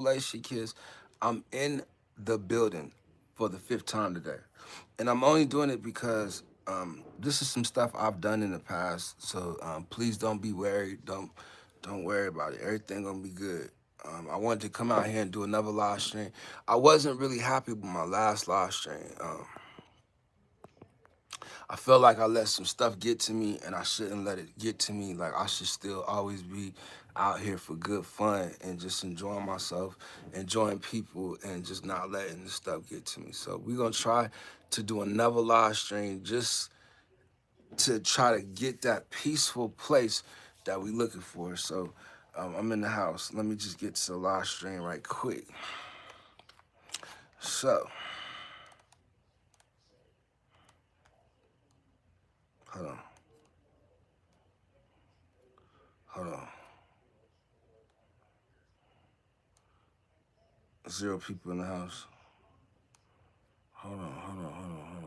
Tribulation Kidz. I'm in the building for the fifth time today. And I'm only doing it because this is some stuff I've done in the past. So please don't be worried. Don't worry about it. Everything gonna be good. I wanted to come out here and do another live stream. I wasn't really happy with my last live stream. I felt like I let some stuff get to me, and I shouldn't let it get to me. Like, I should still always be out here for good fun and just enjoying myself, enjoying people, and just not letting the stuff get to me. So we're gonna try to do another live stream just to try to get that peaceful place that we looking for. So I'm in the house. Let me just get to the live stream right quick. So, hold on, hold on. 0 people in the house. Hold on.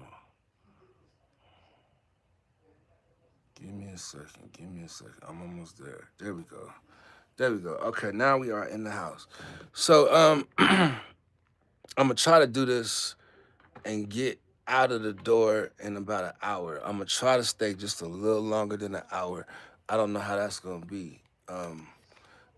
Give me a second. Give me a second. I'm almost there. There we go. There we go. Okay, now we are in the house. So I'm gonna try to do this and get out of the door in about an hour. I'm gonna try to stay just a little longer than an hour. I don't know how that's gonna be.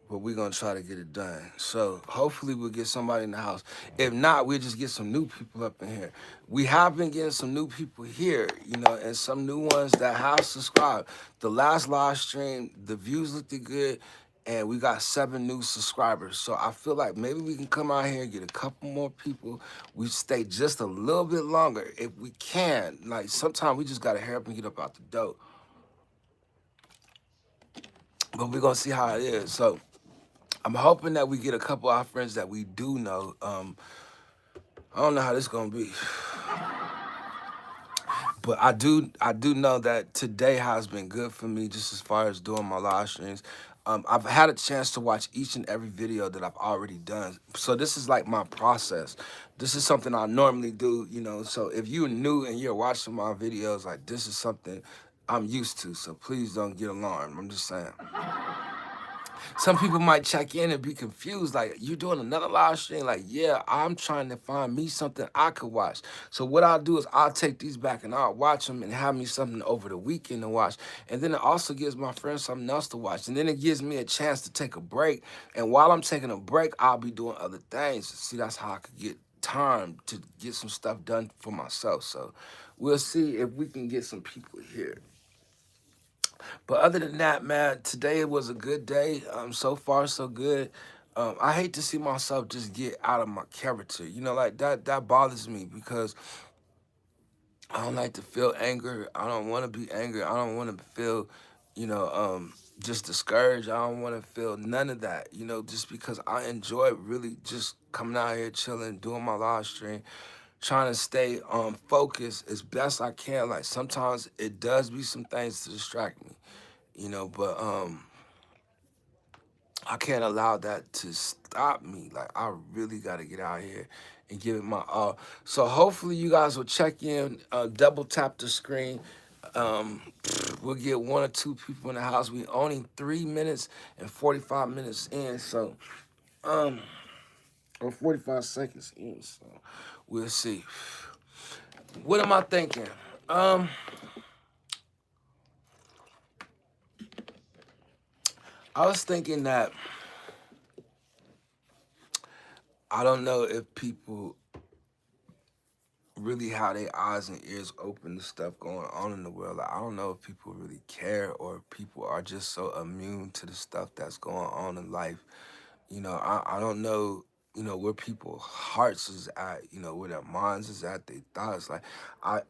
But we're gonna try to get it done. So hopefully we'll get somebody in the house. If not, we'll just get some new people up in here. We have been getting some new people here, and some new ones that have subscribed. The last live stream, the views looked good, and we got 7 new subscribers. So I feel like maybe we can come out here and get a couple more people. We stay just a little bit longer if we can. Like, sometimes we just gotta hurry up and get up out the door. But we're gonna see how it is. So I'm hoping that we get a couple of our friends that we do know. I don't know how this is gonna be, but I do know that today has been good for me, just as far as doing my live streams. I've had a chance to watch each and every video that I've already done, so this is like my process. This is something I normally do, So if you're new and you're watching my videos, like, this is something I'm used to. So please don't get alarmed. I'm just saying. Some people might check in and be confused, like, you doing another live stream? Like, yeah, I'm trying to find me something I could watch. So what I'll do is I'll take these back and I'll watch them and have me something over the weekend to watch. And then it also gives my friends something else to watch. And then it gives me a chance to take a break. And while I'm taking a break, I'll be doing other things. See, that's how I could get time to get some stuff done for myself. So we'll see if we can get some people here. But other than that, man, today was a good day. So far so good. I hate to see myself just get out of my character. Like, that bothers me because I don't like to feel anger. I don't want to be angry. I don't want to feel, just discouraged. I don't want to feel none of that, just because I enjoy really just coming out here, chilling, doing my live stream, trying to stay on focus as best I can. Like, sometimes it does be some things to distract me, but I can't allow that to stop me. Like, I really got to get out here and give it my all. So hopefully you guys will check in, double tap the screen. Um, we'll get 1 or 2 people in the house. We only 3 minutes and 45 minutes in, so or 45 seconds in. So we'll see. What am I thinking? I was thinking that I don't know if people really have their eyes and ears open to stuff going on in the world. Like, I don't know if people really care or if people are just so immune to the stuff that's going on in life. I don't know, where people's hearts is at, where their minds is at, their thoughts. Like, I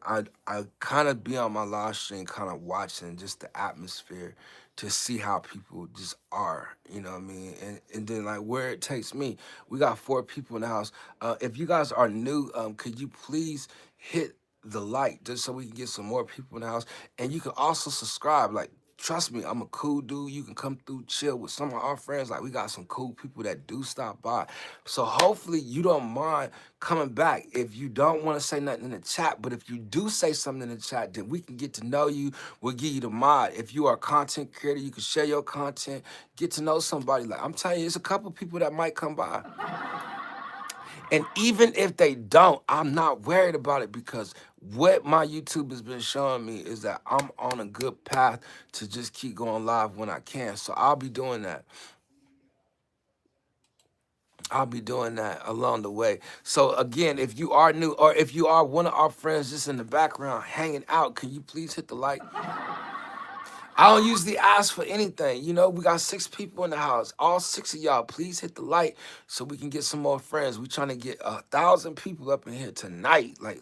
kind of be on my live stream kind of watching just the atmosphere to see how people just are, you know what I mean? And then, like, where it takes me. We got 4 people in the house. If you guys are new, could you please hit the like just so we can get some more people in the house? And you can also subscribe. Like, trust me, I'm a cool dude. You can come through, chill with some of our friends. Like, we got some cool people that do stop by. So hopefully you don't mind coming back. If you don't want to say nothing in the chat, but if you do say something in the chat, then we can get to know you. We'll give you the mod. If you are a content creator, you can share your content, get to know somebody. Like, I'm telling you, it's a couple people that might come by. And even if they don't, I'm not worried about it, because what my YouTube has been showing me is that I'm on a good path to just keep going live when I can. So I'll be doing that. I'll be doing that along the way. So again, if you are new, or if you are one of our friends just in the background hanging out, can you please hit the like? I don't usually ask for anything. You know, we got 6 people in the house. All 6 of y'all, please hit the like so we can get some more friends. We trying to get 1,000 people up in here tonight. Like,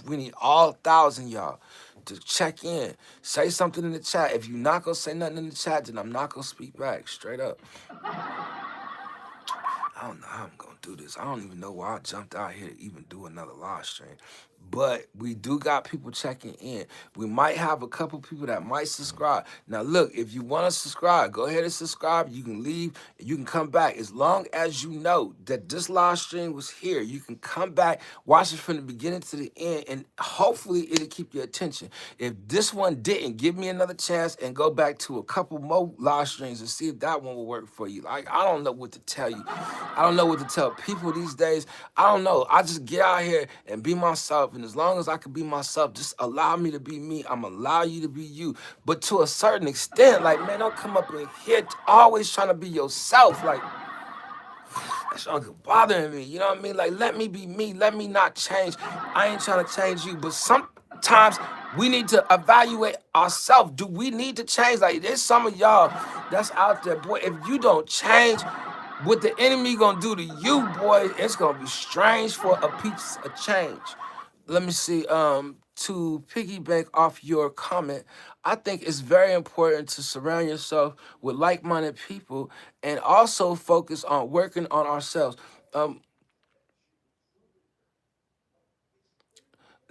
we need all 1,000 y'all to check in. Say something in the chat. If you're not going to say nothing in the chat, then I'm not going to speak back. Straight up. I don't know how I'm going to do this. I don't even know why I jumped out here to even do another live stream. But we do got people checking in. We might have a couple people that might subscribe. Now, look, if you want to subscribe, go ahead and subscribe. You can leave. You can come back. As long as you know that this live stream was here, you can come back, watch it from the beginning to the end, and hopefully it'll keep your attention. If this one didn't, give me another chance and go back to a couple more live streams and see if that one will work for you. Like, I don't know what to tell you. I don't know what to tell people these days. I don't know. I just get out here and be myself. And as long as I can be myself, just allow me to be me. I'm allow you to be you. But to a certain extent, like, man, don't come up in here always trying to be yourself. Like, that's bothering me. You know what I mean? Like, let me be me. Let me not change. I ain't trying to change you. But sometimes we need to evaluate ourselves. Do we need to change? Like, there's some of y'all that's out there, boy. If you don't change, what the enemy gonna do to you, boy, it's gonna be strange for a piece of change. Let me see. To piggyback off your comment, I think it's very important to surround yourself with like-minded people and also focus on working on ourselves.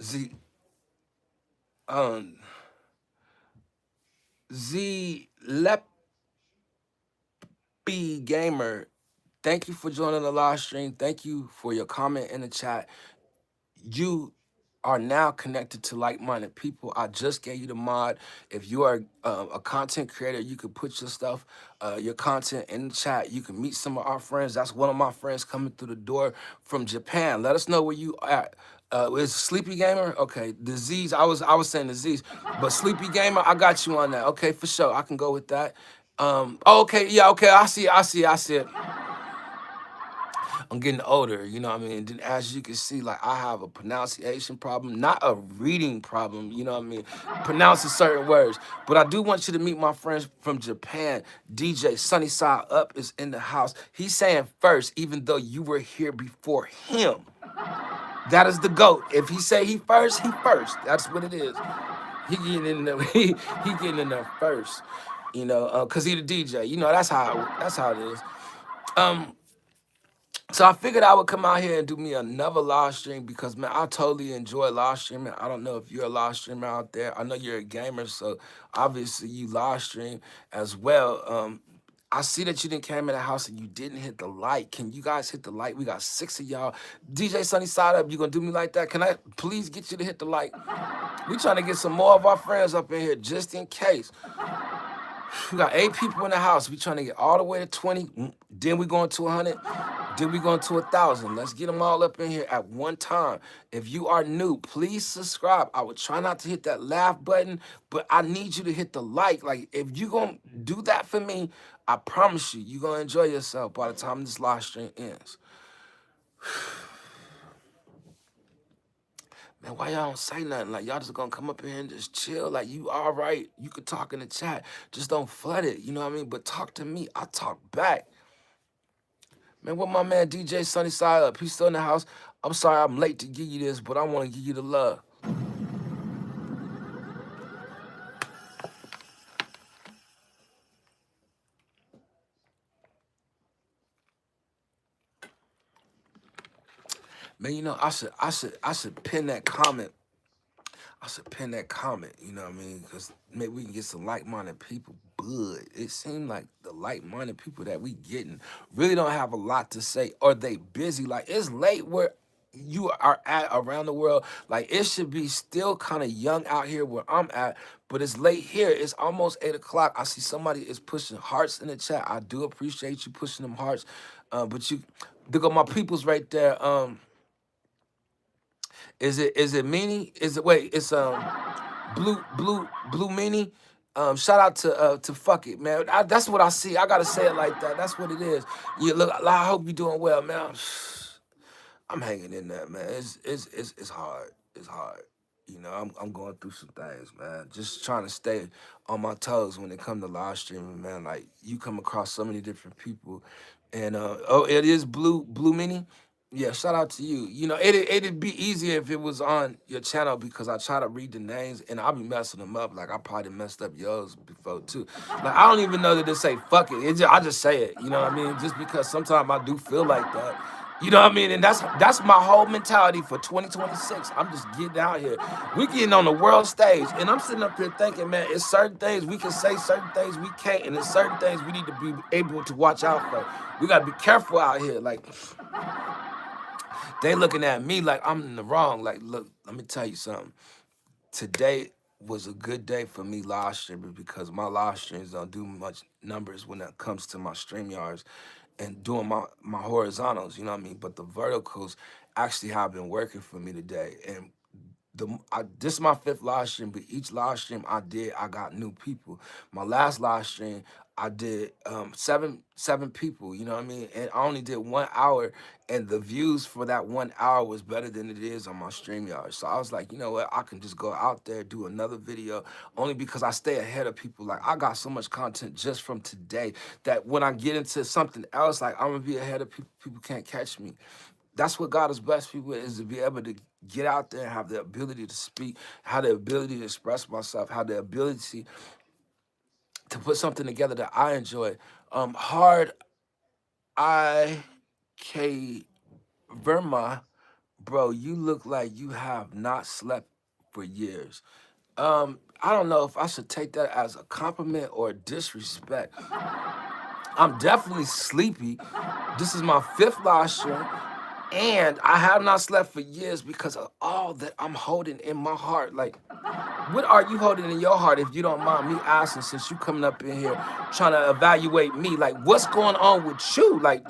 Z um Z Leppy Gamer, thank you for joining the live stream. Thank you for your comment in the chat. You are now connected to like-minded people. I just gave you the mod. If you are a content creator, you can put your stuff, your content in the chat. You can meet some of our friends. That's one of my friends coming through the door from Japan. Let us know where you at. Is Sleepy Gamer? Okay, disease. I was saying disease, but Sleepy Gamer, I got you on that. Okay, for sure. I can go with that. Oh, okay, yeah, okay. I see it. I'm getting older, you know what I mean? And then as you can see, like, I have a pronunciation problem, not a reading problem, you know what I mean? Pronouncing certain words. But I do want you to meet my friends from Japan. DJ Sunnyside Up is in the house. He's saying first, even though you were here before him. That is the GOAT. If he say he first, he first. That's what it is. He getting in there, he getting in there first. You know, cause he the DJ. You know, that's how it is. So I figured I would come out here and do me another live stream because, man, I totally enjoy live streaming. I don't know if you're a live streamer out there. I know you're a gamer, so obviously you live stream as well. I see that you didn't came in the house and you didn't hit the like. Can you guys hit the like? We got 6 of y'all. DJ Sunny Side Up, you gonna do me like that? Can I please get you to hit the like? We trying to get some more of our friends up in here just in case. We got 8 people in the house. We trying to get all the way to 20. Then we going to 100. Then we going to 1,000. Let's get them all up in here at one time. If you are new, please subscribe. I would try not to hit that laugh button, but I need you to hit the like. Like, if you going to do that for me, I promise you, you're going to enjoy yourself by the time this live stream ends. Man, why y'all don't say nothing? Like, y'all just gonna come up here and just chill? Like, you all right? You could talk in the chat. Just don't flood it, you know what I mean? But talk to me. I talk back. Man, what my man DJ Sunny Side Up? He's still in the house. I'm sorry I'm late to give you this, but I want to give you the love. Man, you know, I should pin that comment. I should pin that comment, you know what I mean? Because maybe we can get some like-minded people. But it seemed like the like-minded people that we getting really don't have a lot to say, or they busy. Like, it's late where you are at around the world. Like, it should be still kind of young out here where I'm at, but it's late here. It's almost 8 o'clock. I see somebody is pushing hearts in the chat. I do appreciate you pushing them hearts. But you, look at my peoples right there. Is it meanie? Is it wait? It's blue meanie. Shout out to fuck it, man. That's what I see. I gotta say it like that. That's what it is. You look. I hope you're doing well, man. I'm hanging in there, man. It's hard. It's hard. You know, I'm going through some things, man. Just trying to stay on my toes when it comes to live streaming, man. Like, you come across so many different people, and oh, it is blue mini. Yeah, shout out to you. You know, it'd be easier if it was on your channel, because I try to read the names and I'll be messing them up. Like, I probably messed up yours before too. Like, I don't even know that they say fuck it. I just say it. You know what I mean? Just because sometimes I do feel like that. You know what I mean? And that's my whole mentality for 2026. I'm just getting out here. We getting on the world stage, and I'm sitting up here thinking, man, it's certain things we can say, certain things we can't, and it's certain things we need to be able to watch out for. We gotta be careful out here. Like, they looking at me like I'm in the wrong. Like, look, let me tell you something. Today was a good day for me live streaming, because my live streams don't do much numbers when it comes to my StreamYards and doing my horizontals, you know what I mean? But the verticals actually have been working for me today. And this is my fifth live stream, but each live stream I did, I got new people. My last live stream, I did seven people, you know what I mean? And I only did 1 hour, and the views for that 1 hour was better than it is on my StreamYard. So I was like, you know what? I can just go out there, do another video, only because I stay ahead of people. Like, I got so much content just from today that when I get into something else, like, I'm gonna be ahead of people. People can't catch me. That's what God has blessed me with, is to be able to get out there and have the ability to speak, have the ability to express myself, have the ability to put something together that I enjoy. Hard IK Verma, bro, you look like you have not slept for years. I don't know if I should take that as a compliment or disrespect. I'm definitely sleepy. This is my fifth live stream. And I have not slept for years because of all that I'm holding in my heart. Like, what are you holding in your heart, if you don't mind me asking, since you coming up in here trying to evaluate me? Like, what's going on with you? Like,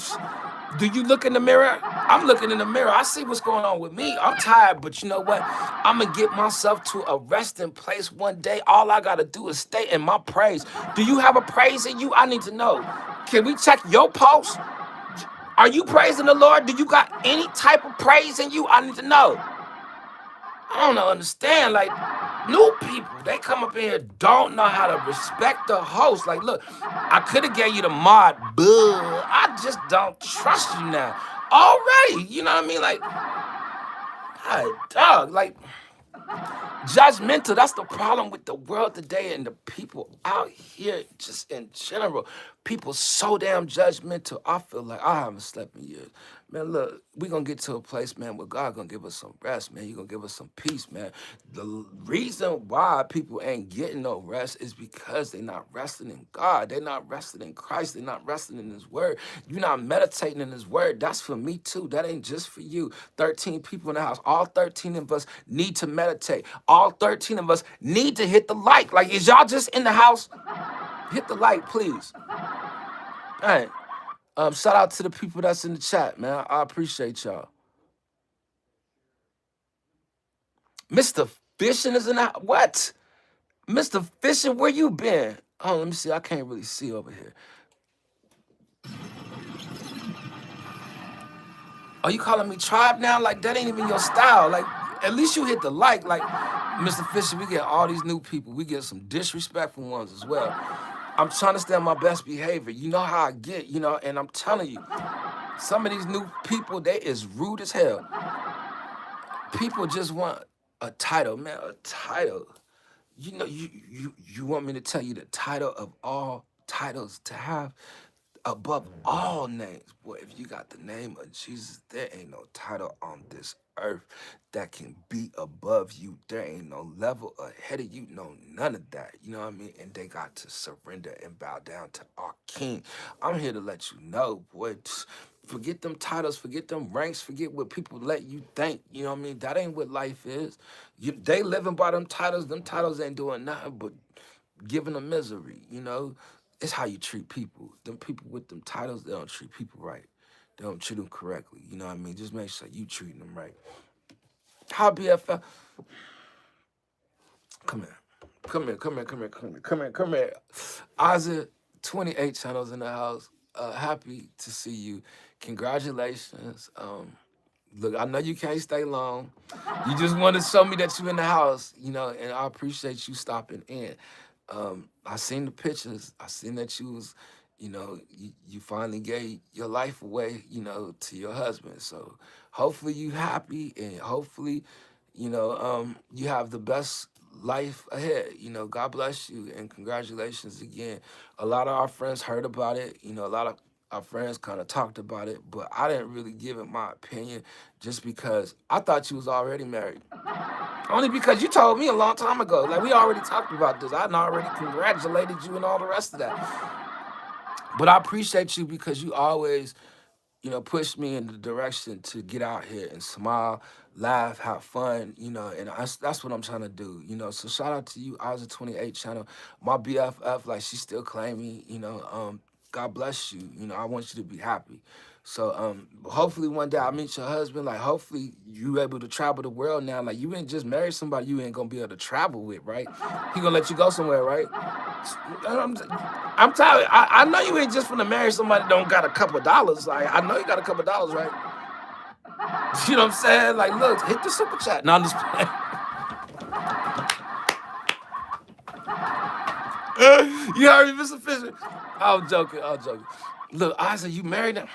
do you look in the mirror? I'm looking in the mirror. I see what's going on with me. I'm tired, but you know what? I'm going to get myself to a resting place one day. All I got to do is stay in my praise. Do you have a praise in you? I need to know. Can we check your pulse? Are you praising the Lord? Do you got any type of praise in you? I need to know. I don't understand. Like, new people, they come up in here, don't know how to respect the host. Like, look, I could have gave you the mod, but I just don't trust you now. Already, you know what I mean? Like, God, dog, like, judgmental. That's the problem with the world today and the people out here, just in general. People so damn judgmental. I feel like I haven't slept in years. Man, look, we gonna get to a place, man, where God gonna give us some rest, man. He gonna give us some peace, man. The reason why people ain't getting no rest is because they not resting in God. They not resting in Christ. They not resting in His Word. You're not meditating in His Word. That's for me too. That ain't just for you. 13 people in the house. All 13 of us need to meditate. All 13 of us need to hit the like. Like, is y'all just in the house? Hit the like, please. All right. Shout out to the people that's in the chat, man. I appreciate y'all. Mr. Fishing is in the what? Mr. Fishing, where you been? Oh, let me see. I can't really see over here. Are you calling me tribe now? Like, that ain't even your style. Like, at least you hit the like. Like, Mr. Fisher, we get all these new people. We get some disrespectful ones as well. I'm trying to stay on my best behavior. You know how I get, you know, and I'm telling you, some of these new people, they is rude as hell. People just want a title, man, a title. You know, you want me to tell you the title of all titles to have? above all names. Boy, if you got the name of Jesus, there ain't no title on this earth that can be above you. There ain't no level ahead of you, no none of that. You know what I mean? And they got to surrender and bow down to our King. I'm here to let you know, boy. Forget them titles, forget them ranks, forget what people let you think. You know what I mean? That ain't what life is. They living by them titles. Them titles ain't doing nothing but giving them misery. You know, it's how you treat people. Them people with them titles, they don't treat people right. They don't treat them correctly. You know what I mean? Just make sure you treating them right. How BFF? Come here. Come here, come here, come here, come here, come here, come here. Isaac, 28 channels in the house. Happy to see you. Congratulations. Look, I know you can't stay long. You just want to show me that you in the house, you know, and I appreciate you stopping in. I seen the pictures. I seen that you was, you know, you finally gave your life away, you know, to your husband. So hopefully you happy and hopefully, you know, you have the best life ahead. You know, God bless you and congratulations again. A lot of our friends heard about it. You know, a lot of our friends kind of talked about it, but I didn't really give it my opinion just because I thought you was already married. Only because you told me a long time ago. Like, we already talked about this. I already congratulated you and all the rest of that. But I appreciate you because you always, you know, push me in the direction to get out here and smile, laugh, have fun, you know, and that's what I'm trying to do, you know. So shout out to you, Oza28 channel. My BFF, like, she still claim me, you know. God bless you. You know, I want you to be happy. So hopefully one day I'll meet your husband. Like, hopefully you able to travel the world now. Like, you ain't just marry somebody you ain't gonna be able to travel with, right? He gonna let you go somewhere, right? I'm, I'm tired. I know you ain't just finna marry somebody that don't got a couple of dollars. Like, I know you got a couple of dollars, right? You know what I'm saying? Like, look, hit the super chat. No, I'm just playing. You heard me, Mr. Fisher? I'm joking. I'm joking. Look, Isaac, you married him?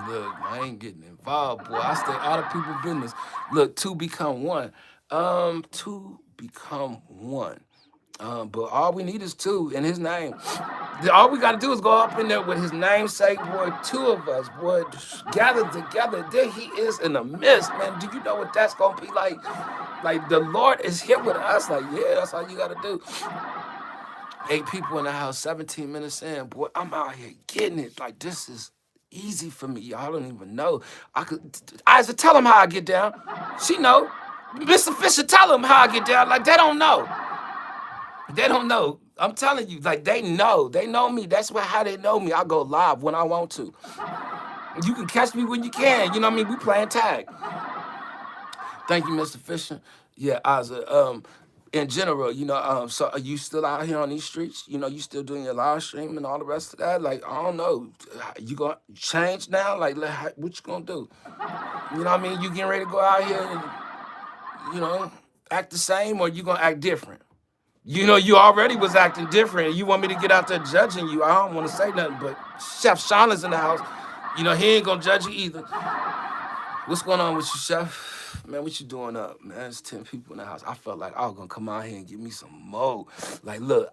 Look, I ain't getting involved, boy. I stay out of people's business. Look, two become one. Two become one. But all we need is two in his name. All we gotta do is go up in there with his namesake, boy. Two of us, boy, gathered together. There he is in the midst, man. Do you know what that's gonna be like? Like, the Lord is here with us. Like, yeah, that's all you gotta do. 8 people in the house, 17 minutes in, boy. I'm out here getting it. Like, this is easy for me. Y'all don't even know. I could. Isaac, tell them how I get down. She know. Mr. Fisher, tell them how I get down. Like, they don't know. They don't know. I'm telling you, like, they know. They know me. That's how they know me. I go live when I want to. You can catch me when you can. You know what I mean? We playing tag. Thank you, Mr. Fisher. Yeah, Isaac. In general, you know, so are you still out here on these streets? You know, you still doing your live stream and all the rest of that? Like, I don't know. You gonna change now? Like, what you gonna do? You know what I mean? You getting ready to go out here and, you know, act the same, or you gonna act different? You know, you already was acting different. You want me to get out there judging you? I don't want to say nothing, but Chef Sean is in the house. You know, he ain't gonna judge you either. What's going on with you, Chef? Man, what you doing up, man? It's 10 people in the house. I felt like I was gonna come out here and give me some more. Like, look,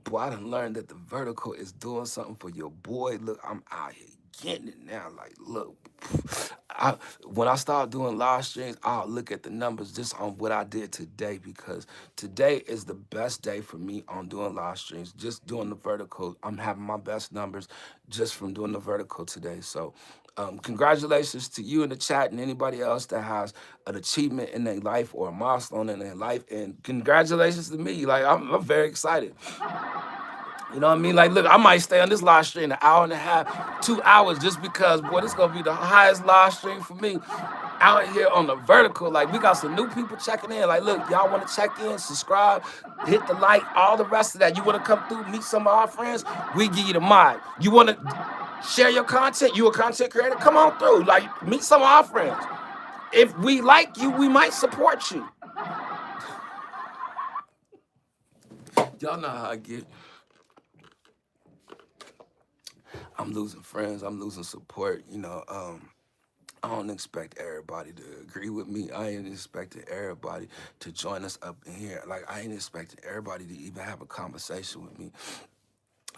boy, I done learned that the vertical is doing something for your boy. Look, I'm out here getting it now. Like, look, when I start doing live streams, I'll look at the numbers just on what I did today, because today is the best day for me on doing live streams. Just doing the vertical, I'm having my best numbers just from doing the vertical today. So congratulations to you in the chat and anybody else that has an achievement in their life or a milestone in their life. And congratulations to me. Like, I'm very excited. You know what I mean? Like, look, I might stay on this live stream an hour and a half, 2 hours, just because, boy, this gonna be the highest live stream for me out here on the vertical. Like, we got some new people checking in. Like, look, y'all want to check in, subscribe, hit the like, all the rest of that. You want to come through, meet some of our friends? We give you the mod. You want to share your content? You a content creator? Come on through. Like, meet some of our friends. If we like you, we might support you. Y'all know how I get. I'm losing friends. I'm losing support. You know, I don't expect everybody to agree with me. I ain't expecting everybody to join us up in here. Like, I ain't expecting everybody to even have a conversation with me.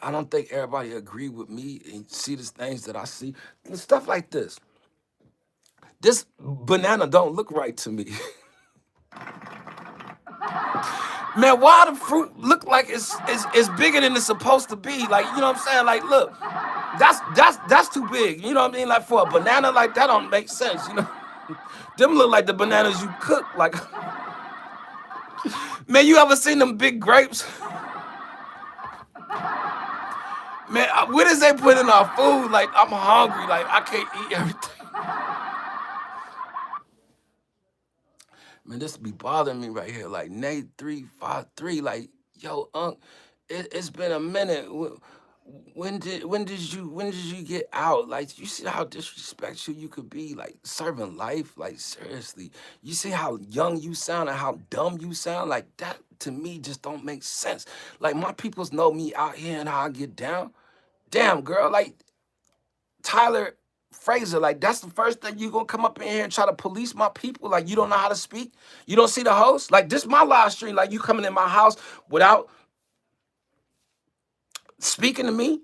I don't think everybody agree with me and see the things that I see. Stuff like this. This banana don't look right to me. Man, why the fruit look like it's bigger than it's supposed to be? Like, you know what I'm saying? Like, look, that's too big. You know what I mean? Like for a banana, like that don't make sense. You know, them look like the bananas you cook. Like, man, you ever seen them big grapes? Man, what is they put in our food? Like, I'm hungry. Like, I can't eat everything. Man, this be bothering me right here. Like, Nate 353. Like, yo, it's been a minute. When did you get out? Like, you see how disrespectful you could be, like serving life? Like, seriously. You see how young you sound and how dumb you sound? Like, that to me just don't make sense. Like, my peoples know me out here and how I get down. Damn, girl, like Tyler Fraser, like that's the first thing you gonna come up in here and try to police my people. Like, you don't know how to speak. You don't see the host. Like, this my live stream. Like, you coming in my house without speaking to me.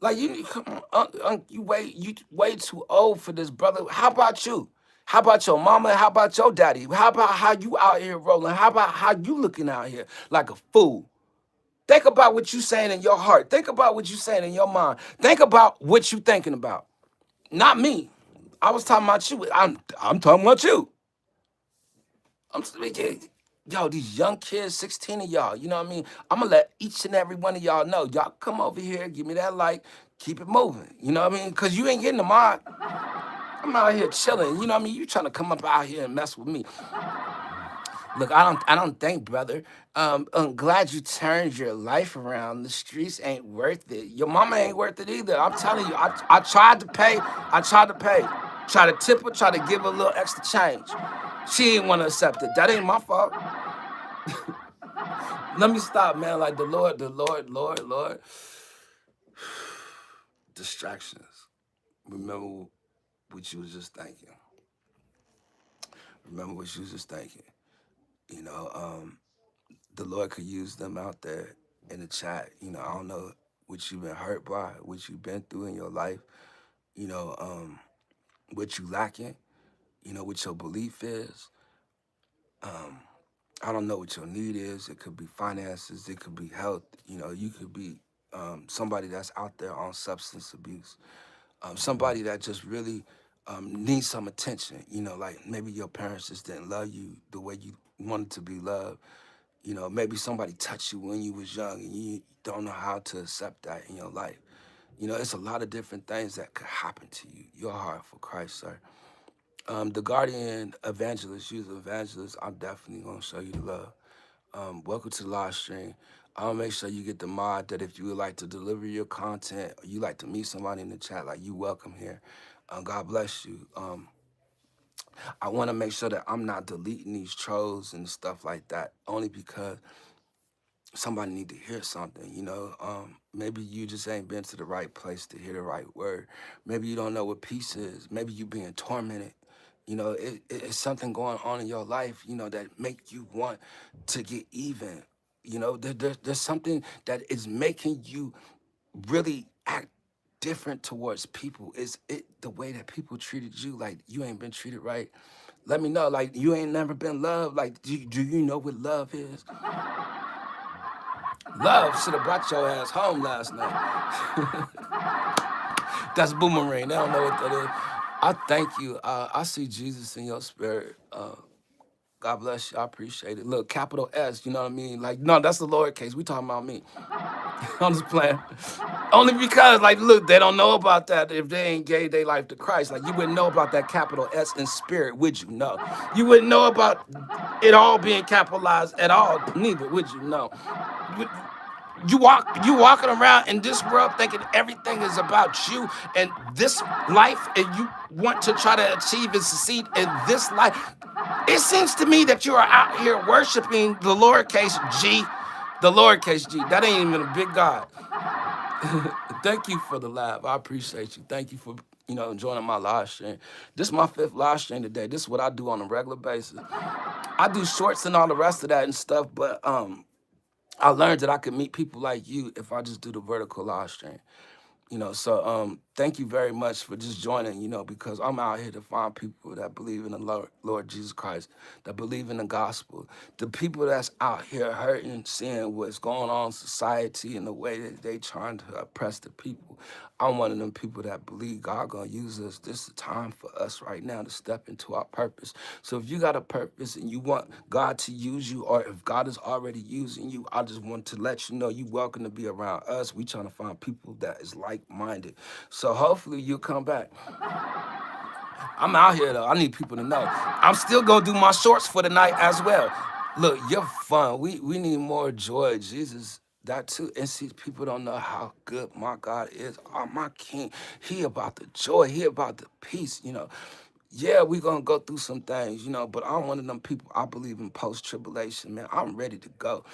Like, you come on, you way too old for this, brother. How about you? How about your mama? How about your daddy? How about how you out here rolling? How about how you looking out here like a fool? Think about what you saying in your heart. Think about what you saying in your mind. Think about what you thinking about. Not me. I was talking about you. I'm talking about you. I'm speaking. Yo, these young kids, 16 of y'all, you know what I mean? I'm gonna let each and every one of y'all know. Y'all come over here, give me that like, keep it moving. You know what I mean? Cause you ain't getting the mod. I'm out here chilling. You know what I mean? You trying to come up out here and mess with me. Look, I don't think, brother. I'm glad you turned your life around. The streets ain't worth it. Your mama ain't worth it either. I'm telling you, I tried to pay. I tried to pay. Try to tip her, try to give her a little extra change. She ain't want to accept it. That ain't my fault. Let me stop, man. Like the Lord. Distractions. Remember what you was just thinking. Remember what you was just thinking. You know, the Lord could use them out there in the chat. You know, I don't know what you've been hurt by, what you've been through in your life, you know, what you lacking, you know, what your belief is. Um, I don't know what your need is. It could be finances, it could be health, you know, you could be somebody that's out there on substance abuse, somebody that just really needs some attention, you know, like maybe your parents just didn't love you the way you wanted to be loved. You know, maybe somebody touched you when you was young and you don't know how to accept that in your life. You know, it's a lot of different things that could happen to you. Your heart for Christ, sir. The Guardian Evangelist, you're the evangelist. I'm definitely gonna show you the love. Welcome to the live stream. I'll make sure you get the mod that if you would like to deliver your content, or you like to meet somebody in the chat, like you welcome here. God bless you. I want to make sure that I'm not deleting these trolls and stuff like that, only because somebody need to hear something, you know. Maybe you just ain't been to the right place to hear the right word. Maybe you don't know what peace is. Maybe you being tormented. You know, it's something going on in your life, you know, that make you want to get even. You know, there's something that is making you really act different towards people. Is it the way that people treated you? Like, you ain't been treated right? Let me know. Like, you ain't never been loved. Like, do you know what love is? Love should have brought your ass home last night. That's boomerang. They don't know what that is. I thank you. I see Jesus in your spirit. God bless you. I appreciate it. Look, capital S, you know what I mean? Like, no, that's the lowercase. We talking about me. I'm just playing. Only because, like, look, they don't know about that if they ain't gave their life to Christ. Like, you wouldn't know about that capital S in spirit, would you? No. You wouldn't know about it all being capitalized at all, neither, would you? No. You walking around in this world thinking everything is about you and this life, and you want to try to achieve and succeed in this life. It seems to me that you are out here worshiping the lowercase g, the lowercase g. That ain't even a big God. Thank you for the laugh. I appreciate you. Thank you for, you know, joining my live stream. This is my 5th live stream today. This is what I do on a regular basis. I do shorts and all the rest of that and stuff, but I learned that I could meet people like you if I just do the vertical live stream. So thank you very much for just joining, because I'm out here to find people that believe in the Lord Jesus Christ, that believe in the gospel, the people that's out here hurting, seeing what's going on in society and the way that they trying to oppress the people. I'm one of them people that believe God gonna use us. This is the time for us right now to step into our purpose. So if you got a purpose and you want God to use you, or if God is already using you, I just want to let you know you welcome to be around us. We trying to find people that is like-minded. So hopefully you'll come back. I'm out here though. I need people to know. I'm still gonna do my shorts for the night as well. Look, you're fun. We need more joy, Jesus. That too. And see, people don't know how good my God is. Oh, my King. He about the joy. He about the peace. Yeah, we gonna go through some things, but I'm one of them people. I believe in post-tribulation, man. I'm ready to go.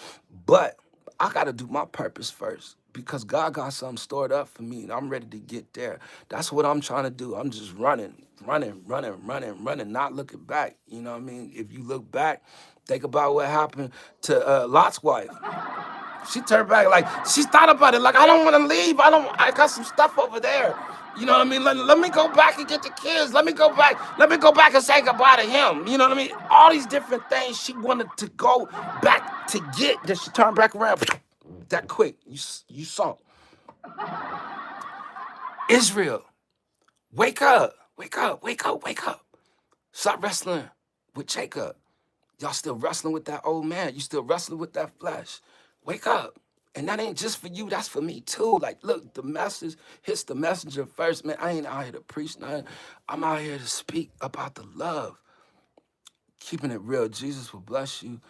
But I gotta do my purpose first because God got something stored up for me and I'm ready to get there. That's what I'm trying to do. I'm just running, running, running, running, running, not looking back. You know what I mean? If you look back, think about what happened to Lot's wife. She turned back, like, she thought about it, like, I don't want to leave. I got some stuff over there. You know what I mean? Let me go back and get the kids. Let me go back. Let me go back and say goodbye to him. You know what I mean? All these different things she wanted to go back to get, that she turned back around that quick. You saw. Israel, wake up. Wake up. Wake up. Wake up. Stop wrestling with Jacob. Y'all still wrestling with that old man. You still wrestling with that flesh. Wake up. And that ain't just for you, that's for me too. Like, look, the message hits the messenger first, man. I ain't out here to preach nothing. I'm out here to speak about the love. Keeping it real. Jesus will bless you.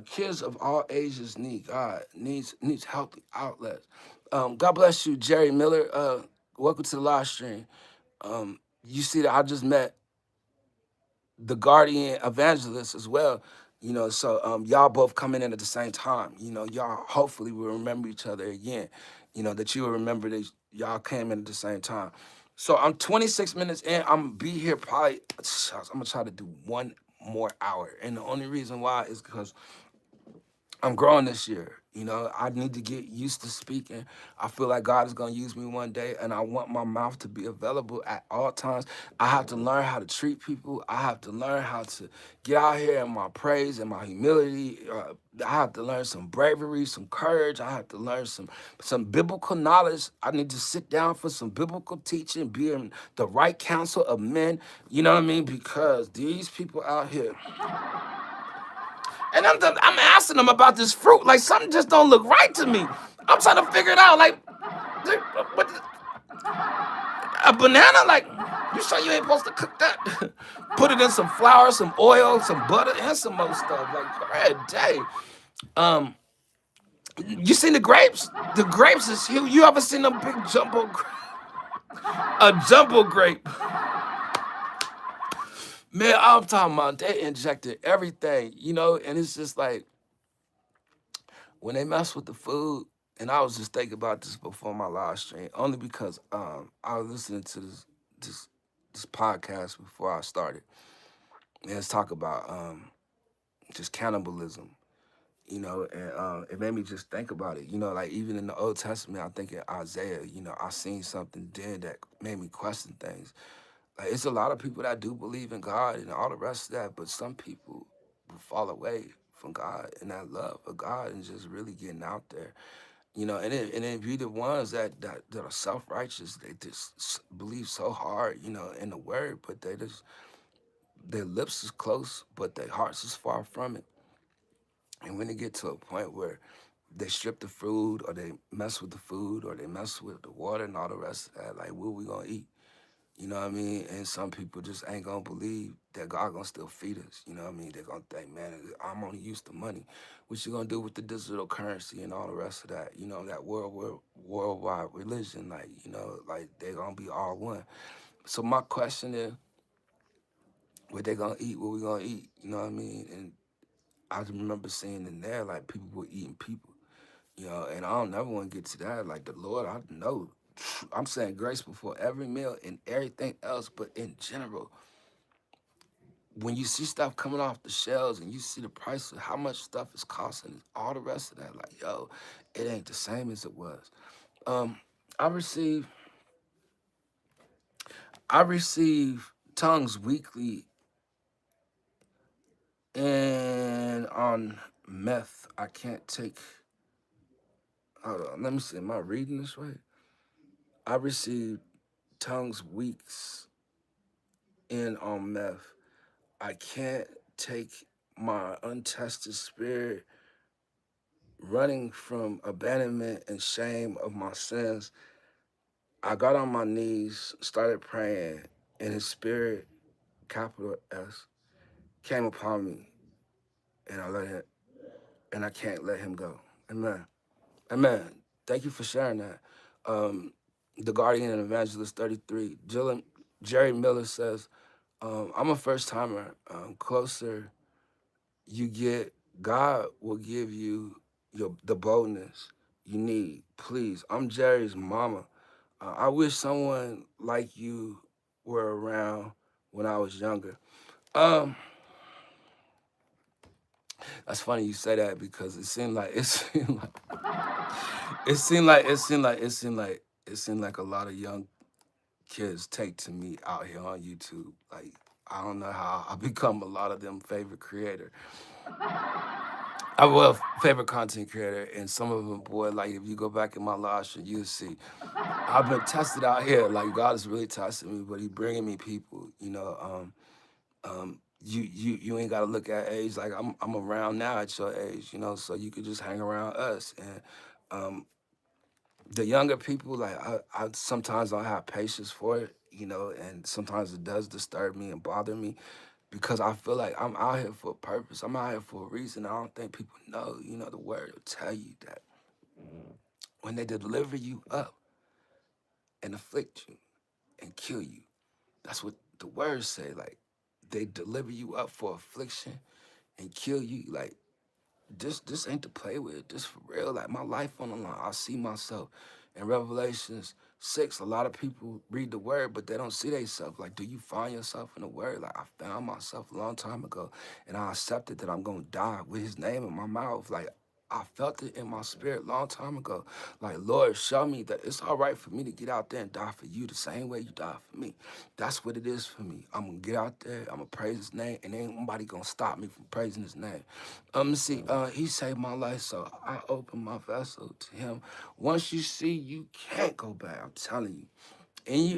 Kids of all ages need God, needs healthy outlets. God bless you, Jerry Miller. Welcome to the live stream. You see that I just met the guardian evangelist as well. So y'all both coming in at the same time. Y'all hopefully will remember each other again. That you will remember that y'all came in at the same time. So I'm 26 minutes in. I'm gonna be here probably. I'm gonna try to do 1 more hour, and the only reason why is because I'm growing this year. I need to get used to speaking. I feel like God is going to use me one day, and I want my mouth to be available at all times. I have to learn how to treat people. I have to learn how to get out here in my praise and my humility. I have to learn some bravery, some courage. I have to learn some biblical knowledge. I need to sit down for some biblical teaching, be in the right counsel of men. You know what I mean? Because these people out here. And I'm asking them about this fruit. Like, something just don't look right to me. I'm trying to figure it out. Like, what, a banana? Like, you sure you ain't supposed to cook that? Put it in some flour, some oil, some butter, and some more stuff. Like, red day. Um, you seen the grapes? The grapes is huge. You ever seen a big a jumbo grape? Man, I'm talking about they injected everything, and it's just like, when they mess with the food, and I was just thinking about this before my live stream, only because I was listening to this this podcast before I started. And it's talk about just cannibalism, and it made me just think about it. Like, even in the Old Testament, I think in Isaiah, I seen something then that made me question things. Like, it's a lot of people that do believe in God and all the rest of that, but some people will fall away from God and that love of God and just really getting out there. And then be the ones that are self-righteous. They just believe so hard, in the word, but their lips is close, but their hearts is far from it. And when they get to a point where they strip the food, or they mess with the food, or they mess with the water and all the rest of that, like, what we gonna eat? You know what I mean? And some people just ain't gonna believe that God gonna still feed us. You know what I mean? They're gonna think, man, I'm only used to money. What you gonna do with the digital currency and all the rest of that? That worldwide religion, like they gonna be all one. So my question is, what they gonna eat? What we gonna eat? You know what I mean? And I remember seeing in there, like, people were eating people, and I don't never want to get to that. Like, the Lord, I know. I'm saying grace before every meal and everything else, but in general, when you see stuff coming off the shelves and you see the price of how much stuff is costing, all the rest of that, like, yo, it ain't the same as it was. Um, I receive I receive tongues weekly, and on meth, I can't take. Hold on, let me see. Am I reading this right? I receive tongues weeks in on meth. I can't take my untested spirit running from abandonment and shame of my sins. I got on my knees, started praying, and his spirit, capital S, came upon me, and I can't let him go. Amen. Amen. Thank you for sharing that. The Guardian and Evangelist 33, Jerry Miller says, I'm a first timer. Closer you get, God will give you the boldness you need. Please, I'm Jerry's mama. I wish someone like you were around when I was younger. Um, that's funny you say that because it seemed like a lot of young kids take to me out here on YouTube. Like, I don't know how I become a lot of them favorite creator. Favorite content creator, and some of them, boy, like if you go back in my live stream, you'll see I've been tested out here. Like God is really testing me, but He bringing me people. You ain't gotta look at age. Like I'm around now at your age, so you could just hang around us. And um, the younger people, like I sometimes don't have patience for it, and sometimes it does disturb me and bother me because I feel like I'm out here for a purpose. I'm out here for a reason. I don't think people know, the word will tell you that when they deliver you up and afflict you and kill you, that's what the words say. Like, they deliver you up for affliction and kill you. Like, this ain't to play with. This for real. Like, my life on the line. I see myself in Revelations 6. A lot of people read the word, but they don't see themselves. Like, do you find yourself in the word? Like, I found myself a long time ago, and I accepted that I'm gonna die with His name in my mouth. Like, I felt it in my spirit a long time ago. Like, Lord, show me that it's all right for me to get out there and die for you the same way you died for me. That's what it is for me. I'm gonna get out there, I'm gonna praise His name, and ain't nobody gonna stop me from praising His name. See, He saved my life, so I open my vessel to Him. Once you see, you can't go back. I'm telling you. And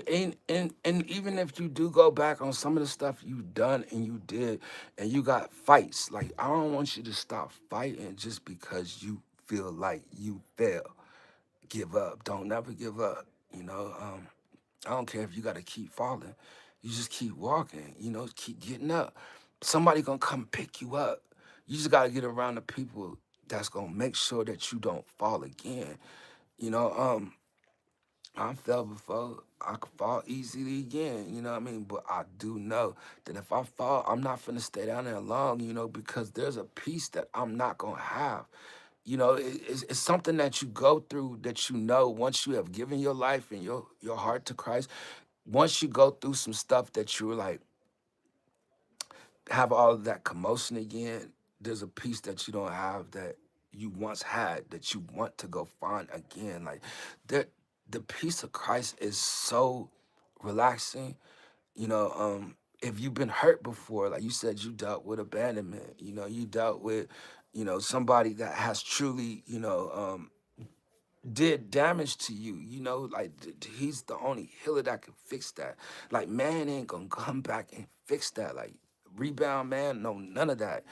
even if you do go back on some of the stuff you done and you did, and you got fights, like I don't want you to stop fighting just because you feel like you fail. Give up. Don't never give up. I don't care if you got to keep falling. You just keep walking. Keep getting up. Somebody gonna come pick you up. You just gotta get around the people that's gonna make sure that you don't fall again. You know, I fell before. I could fall easily again, you know what I mean? But I do know that if I fall, I'm not finna stay down there long, because there's a peace that I'm not gonna have. It's something that you go through that once you have given your life and your heart to Christ, once you go through some stuff that you're like, have all of that commotion again, there's a peace that you don't have that you once had that you want to go find again. Like the peace of Christ is so relaxing. If you've been hurt before, like you said, you dealt with abandonment, you dealt with, somebody that has truly, did damage to you, like he's the only healer that can fix that. Like, man ain't gonna come back and fix that. Like, rebound man, no, none of that.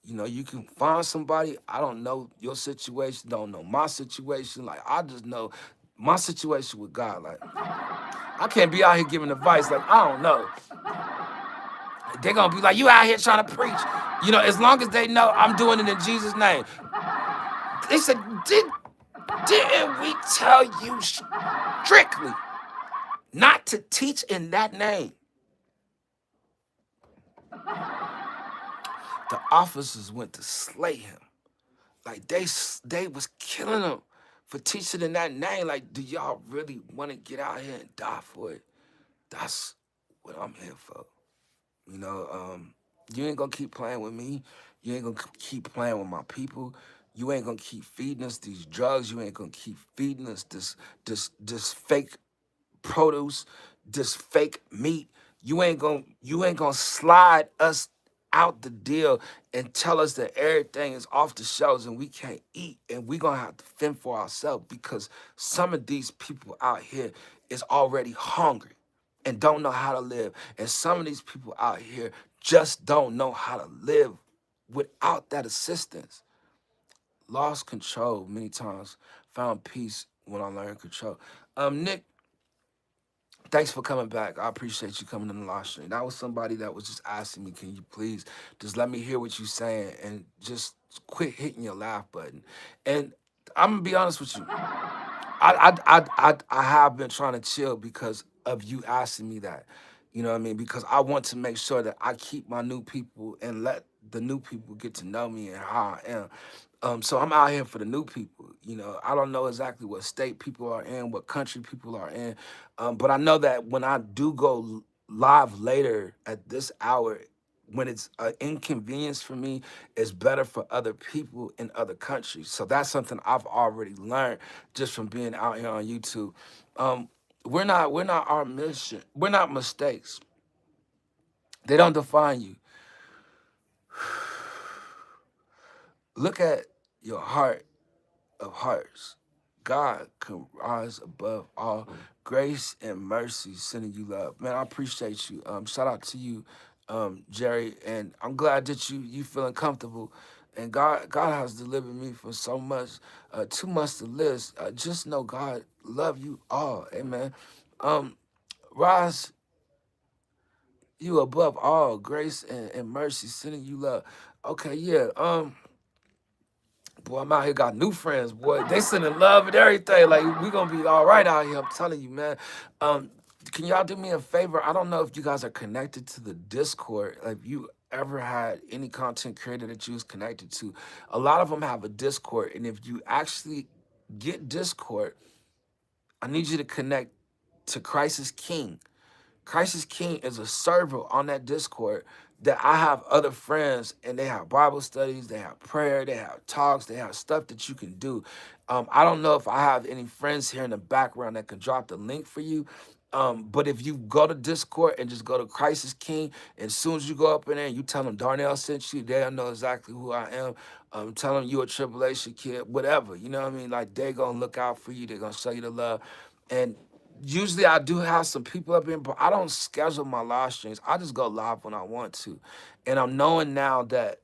You can find somebody. I don't know your situation, don't know my situation. Like, I just know my situation with God. Like, I can't be out here giving advice. Like, I don't know. They're gonna be like, you out here trying to preach. As long as they know I'm doing it in Jesus' name. They said, didn't we tell you strictly not to teach in that name? The officers went to slay him. Like, they was killing him for teaching in that name. Like, do y'all really want to get out here and die for it? That's what I'm here for. You know, You ain't gonna keep playing with me. You ain't gonna keep playing with my people. You ain't gonna keep feeding us these drugs. You ain't gonna keep feeding us this fake produce, this fake meat. You ain't gonna slide us out the deal and tell us that everything is off the shelves and we can't eat and we gonna have to fend for ourselves because some of these people out here is already hungry and don't know how to live. And some of these people out here just don't know how to live without that assistance. Lost control many times, found peace when I learned control. Nick, thanks for coming back. I appreciate you coming in the live stream. That was somebody that was just asking me, can you please just let me hear what you're saying and just quit hitting your laugh button. And I'm gonna be honest with you. I have been trying to chill because of you asking me that. You know what I mean? Because I want to make sure that I keep my new people and let the new people get to know me and how I am. So I'm out here for the new people. You know, I don't know exactly what state people are in, what country people are in, but I know that when I do go live later at this hour, when it's an inconvenience for me, it's better for other people in other countries. So that's something I've already learned just from being out here on YouTube. Um, we're not our mission. We're not mistakes. They don't define you. Look at your heart of hearts. God can rise above all grace and mercy, sending you love. Man, I appreciate you. Shout out to you, Jerry, and I'm glad that you feeling comfortable. And God has delivered me from so much, too much to list. Just know God love you all. Amen. Um, rise you above all grace and mercy, sending you love. Okay, yeah. Boy, I'm out here got new friends, boy. They sending love and everything. Like we gonna be all right out here. I'm telling you, man. Um, can y'all do me a favor? I don't know if you guys are connected to the Discord. Like, if you ever had any content creator that you was connected to, a lot of them have a Discord. And if you actually get Discord, I need you to connect to Crisis King. Crisis King is a server on that Discord that I have other friends and they have Bible studies, they have prayer, they have talks, they have stuff that you can do. I don't know if I have any friends here in the background that can drop the link for you. But if you go to Discord and just go to Crisis King, and as soon as you go up in there and you tell them Darnell sent you, they'll know exactly who I am. Tell them you a Tribulation Kid, whatever. You know what I mean? Like, they gonna look out for you. They're gonna show you the love. And usually I do have some people up in, but I don't schedule my live streams. I just go live when I want to. And I'm knowing now that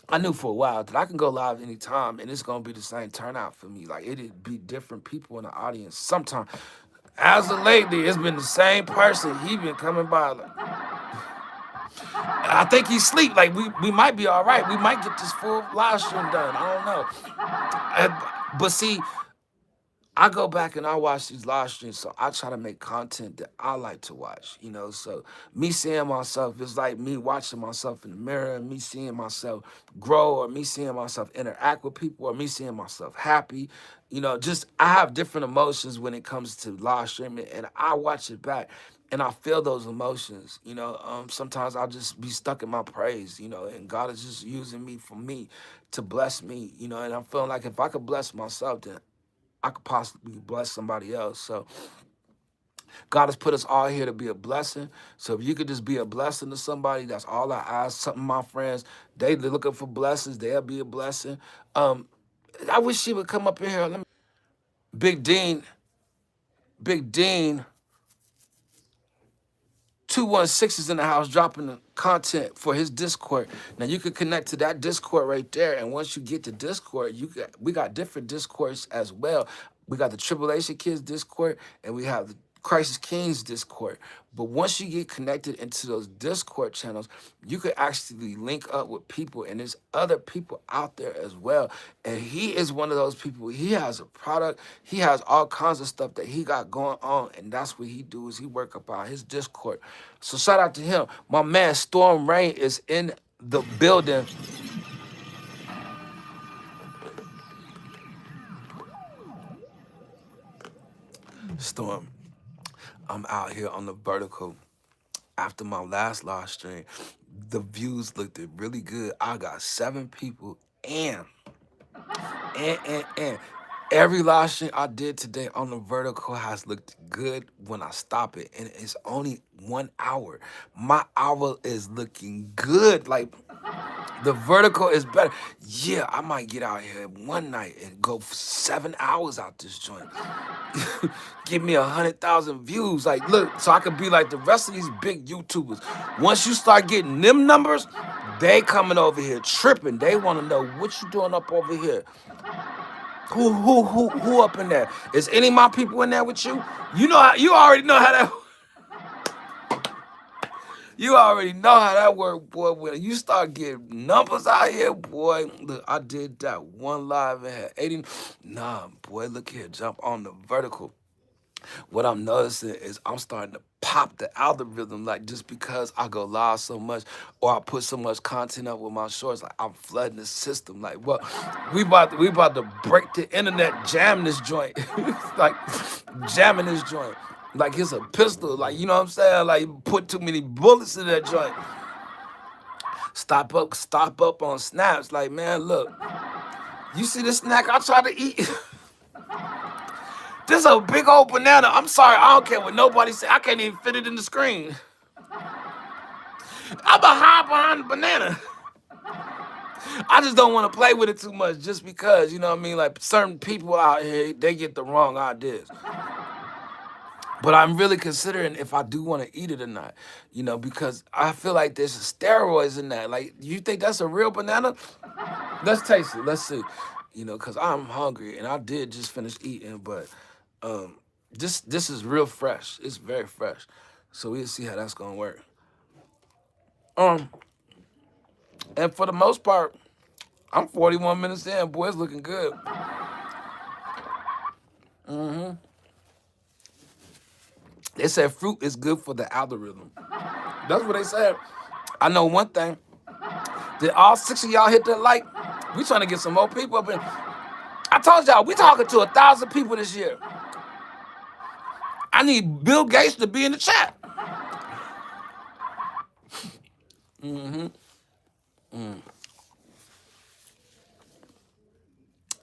I knew for a while that I can go live anytime and it's gonna be the same turnout for me. Like, it'd be different people in the audience. Sometimes, as of lately, it's been the same person. He been coming by. Like, I think he sleep. Like, we might be all right. We might get this full live stream done. I don't know. But see, I go back and I watch these live streams, so I try to make content that I like to watch, you know. So me seeing myself is like me watching myself in the mirror, and me seeing myself grow, or me seeing myself interact with people, or me seeing myself happy. You know, just I have different emotions when it comes to live streaming, and I watch it back and I feel those emotions, you know. Sometimes I'll just be stuck in my praise, you know, and God is just using me for me to bless me, you know, and I'm feeling like if I could bless myself, then I could possibly bless somebody else. So God has put us all here to be a blessing. So if you could just be a blessing to somebody, that's all I ask. Some of my friends, they're looking for blessings. They'll be a blessing. I wish she would come up in here. Big Dean, Big Dean 216 is in the house dropping the content for his Discord. Now you can connect to that Discord right there, and once you get to Discord, we got different Discords as well. We got the Tribulation Kidz Discord, and we have the Crisis Kings Discord. But once you get connected into those Discord channels, you could actually link up with people, and there's other people out there as well. And he is one of those people. He has a product. He has all kinds of stuff that he got going on, and that's what he do is he work up on his Discord. So shout out to him. My man Storm Rain is in the building. Storm, I'm out here on the vertical. After my last live stream, the views looked really good. I got 7 people, and every live stream I did today on the vertical has looked good when I stop it, and it's only 1 hour. My hour is looking good. Like, the vertical is better. Yeah, I might get out here one night and go for 7 hours out this joint. Give me 100,000 views. Like, look, so I could be like the rest of these big YouTubers. Once you start getting them numbers, they coming over here tripping. They want to know what you doing up over here. Who up in there? Is any of my people in there with you? You know how, you already know how that. You already know how that work, boy. When you start getting numbers out here, boy. Look, I did that one live and had 80. Nah, boy, look here, jump on the vertical. What I'm noticing is I'm starting to pop the algorithm, like, just because I go live so much or I put so much content up with my shorts, like, I'm flooding the system. Like, well, we about to break the internet, jam this joint, like, jamming this joint. Like it's a pistol, like, you know what I'm saying? Like, you put too many bullets in that joint. Stop up on snaps. Like, man, look, you see this snack I try to eat? This is a big old banana. I'm sorry, I don't care what nobody say. I can't even fit it in the screen. I'm a hide behind the banana. I just don't want to play with it too much, just because, you know what I mean? Like, certain people out here, they get the wrong ideas. But I'm really considering if I do want to eat it or not, you know, because I feel like there's steroids in that. Like, you think that's a real banana? Let's taste it. Let's see. You know, because I'm hungry and I did just finish eating, but this is real fresh. It's very fresh. So we'll see how that's gonna work. And for the most part, I'm 41 minutes in. Boy, it's looking good. They said fruit is good for the algorithm. That's what they said. I know one thing. Did all 6 of y'all hit that like? We trying to get some more people up in. I told y'all, we talking to 1,000 people this year. I need Bill Gates to be in the chat.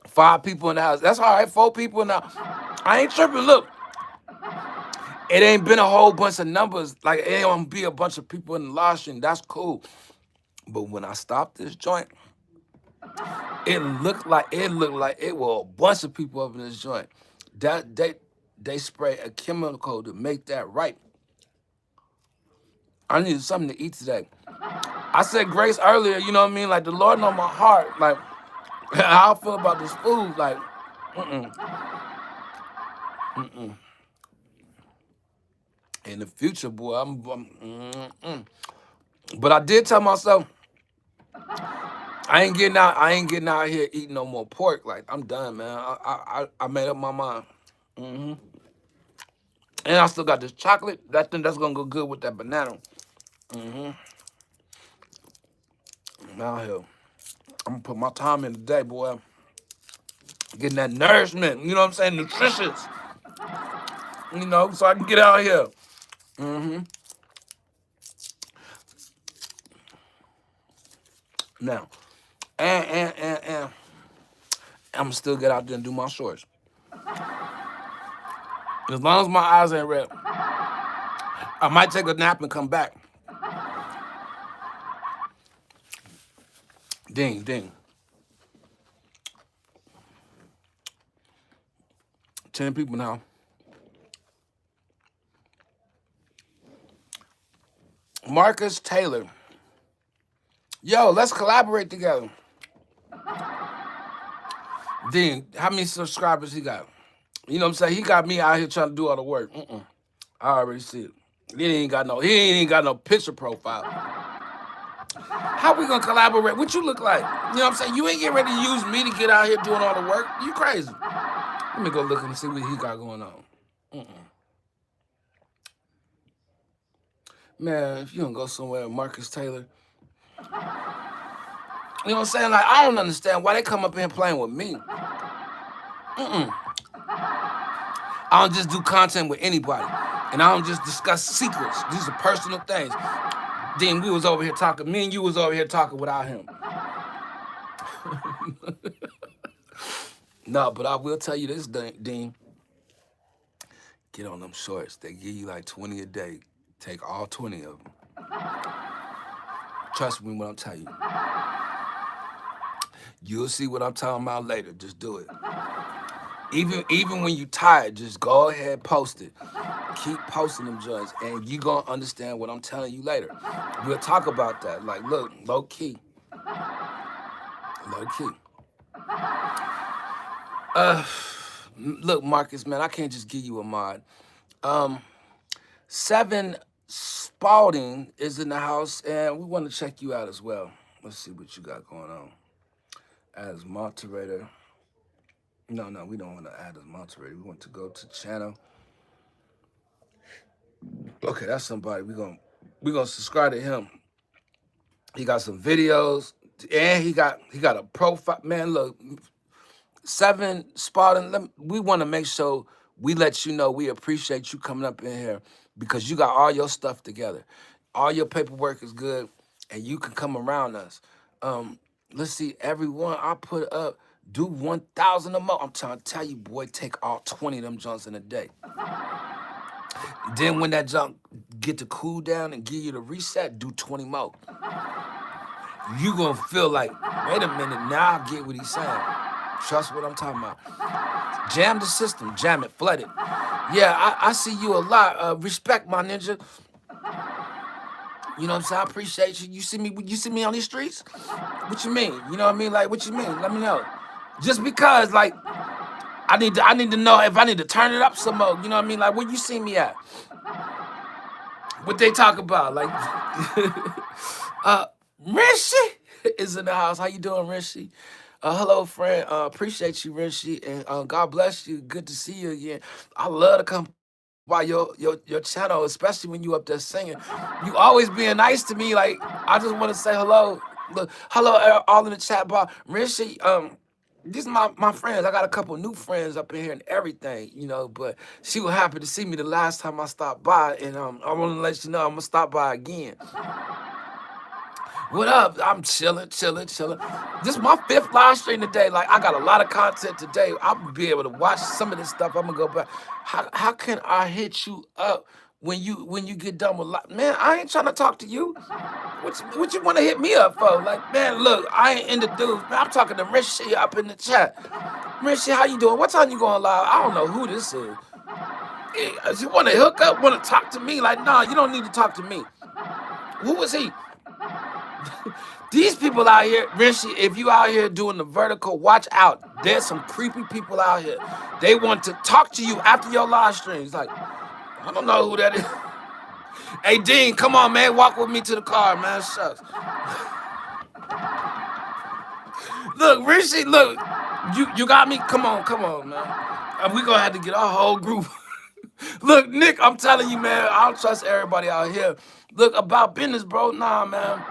5 people in the house. That's all right. 4 people in the house. I ain't tripping. Look, it ain't been a whole bunch of numbers. Like, it ain't gonna be a bunch of people in the live stream. That's cool. But when I stopped this joint, it looked like it was a bunch of people up in this joint. That they spray a chemical to make that right. I needed something to eat today. I said grace earlier, you know what I mean? Like, the Lord know my heart. Like, how I feel about this food. Like, in the future, boy, But I did tell myself, I ain't getting out here eating no more pork. Like, I'm done, man. I made up my mind. And I still got this chocolate. That thing that's gonna go good with that banana. I'm out here. I'm gonna put my time in today, boy. Getting that nourishment, you know what I'm saying? Nutritious. You know, so I can get out here. Now, and I'm gonna still get out there and do my shorts. As long as my eyes ain't red, I might take a nap and come back. Ding, ding. 10 people now. Marcus Taylor. Yo, let's collaborate together. Ding, how many subscribers he got? You know what I'm saying? He got me out here trying to do all the work. I already see it. He ain't got no picture profile. How we gonna collaborate? What you look like? You know what I'm saying? You ain't getting ready to use me to get out here doing all the work. You crazy. Let me go look and see what he got going on. Man, if you don't go somewhere, Marcus Taylor. You know what I'm saying? Like, I don't understand why they come up here playing with me. I don't just do content with anybody. And I don't just discuss secrets. These are personal things. Then we was over here talking. Me and you was over here talking without him. No, but I will tell you this, Dean. Get on them shorts. They give you like 20 a day. Take all 20 of them. Trust me when I'm telling you. You'll see what I'm talking about later. Just do it. Even when you tired, just go ahead, post it. Keep posting them joints, and you gonna understand what I'm telling you later. We'll talk about that. Like, look, low key. Low key. Look, Marcus, man, I can't just give you a mod. 7 Spalding is in the house, and we want to check you out as well. Let's see what you got going on. As moderator. No, we don't want to add as moderator. We want to go to channel. Okay, that's somebody. We're gonna subscribe to him. He got some videos, and he got a profile. Man, look, 7 Spalding. We want to make sure we let you know we appreciate you coming up in here because you got all your stuff together. All your paperwork is good, and you can come around us. Let's see, everyone I put up, do 1,000 or more. I'm trying to tell you, boy, take all 20 of them junks in a day. Then when that junk get to cool down and give you the reset, do 20 more. You gonna feel like, wait a minute, now I get what he's saying. Trust what I'm talking about. Jam the system, jam it, flood it. Yeah, I see you a lot. Respect, my ninja. You know what I'm saying? I appreciate you. You see me on these streets? What you mean? You know what I mean? Like, what you mean? Let me know. Just because, like, I need to know if I need to turn it up some more. You know what I mean? Like, where you see me at? What they talk about? Like, Rishi is in the house. How you doing, Rishi? Hello, friend. Appreciate you, Rishi, and God bless you. Good to see you again. I love to come by your channel, especially when you up there singing. You always being nice to me. Like, I just want to say hello. Look, hello, all in the chat bar. Rishi, these are my friends. I got a couple new friends up in here and everything, you know, but she was happy to see me the last time I stopped by, and I want to let you know I'm going to stop by again. What up? I'm chilling. This is my 5th live stream today. Like, I got a lot of content today. I'll be able to watch some of this stuff. I'm gonna go back. How can I hit you up when you get done with man? I ain't trying to talk to you. What you want to hit me up for? Like, man, look, I ain't in the dudes. Man, I'm talking to Rishi up in the chat. Rishi, how you doing? What time you going live? I don't know who this is. If you want to hook up, want to talk to me? Like, nah, you don't need to talk to me. Who is he? These people out here, Rishi, if you out here doing the vertical, watch out. There's some creepy people out here. They want to talk to you after your live streams. Like, I don't know who that is. Hey, Dean, come on, man. Walk with me to the car, man. Shucks. Look, Rishi, look. You got me? Come on, man. We gonna have to get our whole group. Look, Nick, I'm telling you, man, I don't trust everybody out here. Look, about business, bro. Nah, man.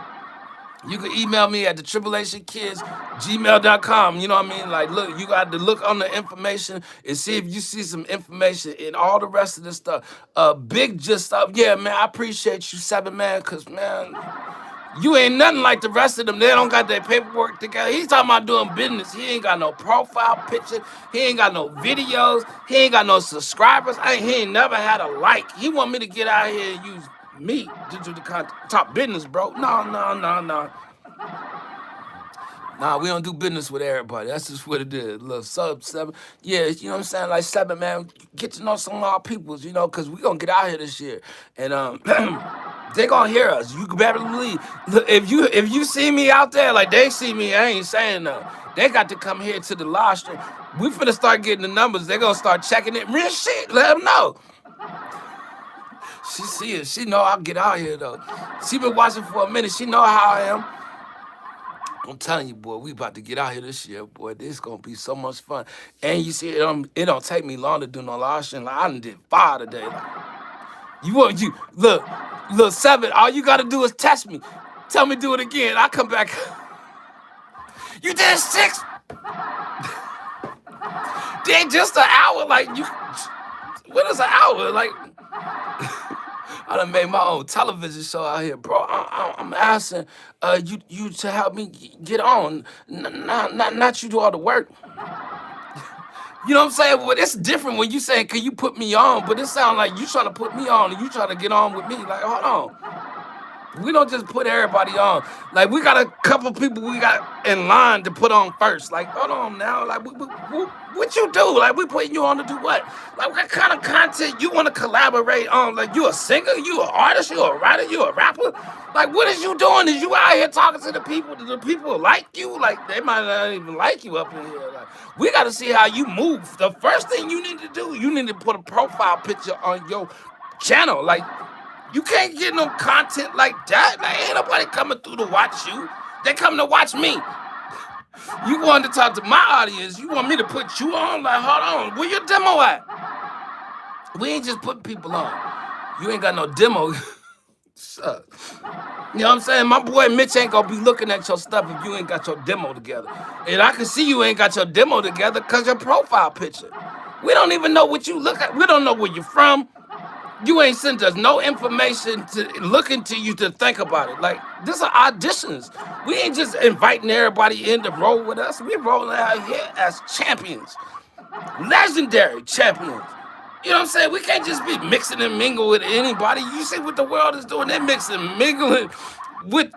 You can email me at the Tribulation Kidz gmail.com. You know what I mean? Like, look, you got to look on the information and see if you see some information and all the rest of this stuff. Big just stuff. Yeah, man, I appreciate you, 7 man, because, man, you ain't nothing like the rest of them. They don't got their paperwork together. He's talking about doing business. He ain't got no profile picture. He ain't got no videos. He ain't got no subscribers. He ain't never had a like. He want me to get out here and use me to do the top business, bro. No. Nah, we don't do business with everybody. That's just what it is. Little sub 7. Yeah, you know what I'm saying? Like 7, man, get to know some of our peoples, you know, because we going to get out here this year. And they going to hear us. You can better believe. Look, if you see me out there, like they see me, I ain't saying nothing. They got to come here to the live stream. We finna start getting the numbers. They going to start checking it. Real shit. Let them know. She see it. She know I'll get out here, though. She been watching for a minute. She know how I am. I'm telling you, boy, we about to get out here this year, boy. This gonna be so much fun. And you see, it don't take me long to do no live stream. Like, I done did 5 today. Like, look, 7, all you gotta do is test me. Tell me do it again. I come back. You did 6? Then just an hour, like, what is an hour? Like, I done made my own television show out here, bro. I'm asking you to help me get on, not you do all the work. You know what I'm saying? Well, it's different when you saying, "Can you put me on?" But it sounds like you trying to put me on and you trying to get on with me. Like, hold on. We don't just put everybody on. Like, we got a couple people we got in line to put on first. Like, hold on now. Like, what you do? Like, we putting you on to do what? Like, what kind of content you want to collaborate on? Like, you a singer? You an artist? You a writer? You a rapper? Like, what is you doing? Is you out here talking to the people? Do the people like you? Like, they might not even like you up in here. Like, we got to see how you move. The first thing you need to do, you need to put a profile picture on your channel. Like, you can't get no content like that. Like, ain't nobody coming through to watch you. They come to watch me. You wanted to talk to my audience. You want me to put you on? Like, hold on. Where your demo at? We ain't just putting people on. You ain't got no demo. Shut. You know what I'm saying? My boy Mitch ain't gonna be looking at your stuff if you ain't got your demo together. And I can see you ain't got your demo together because your profile picture. We don't even know what you look at. We don't know where you're from. You ain't sent us no information to look into you to think about it. Like, this are auditions. We ain't just inviting everybody in to roll with us. We rolling out here as champions, legendary champions. You know what I'm saying? We can't just be mixing and mingling with anybody. You see what the world is doing? They're mixing and mingling with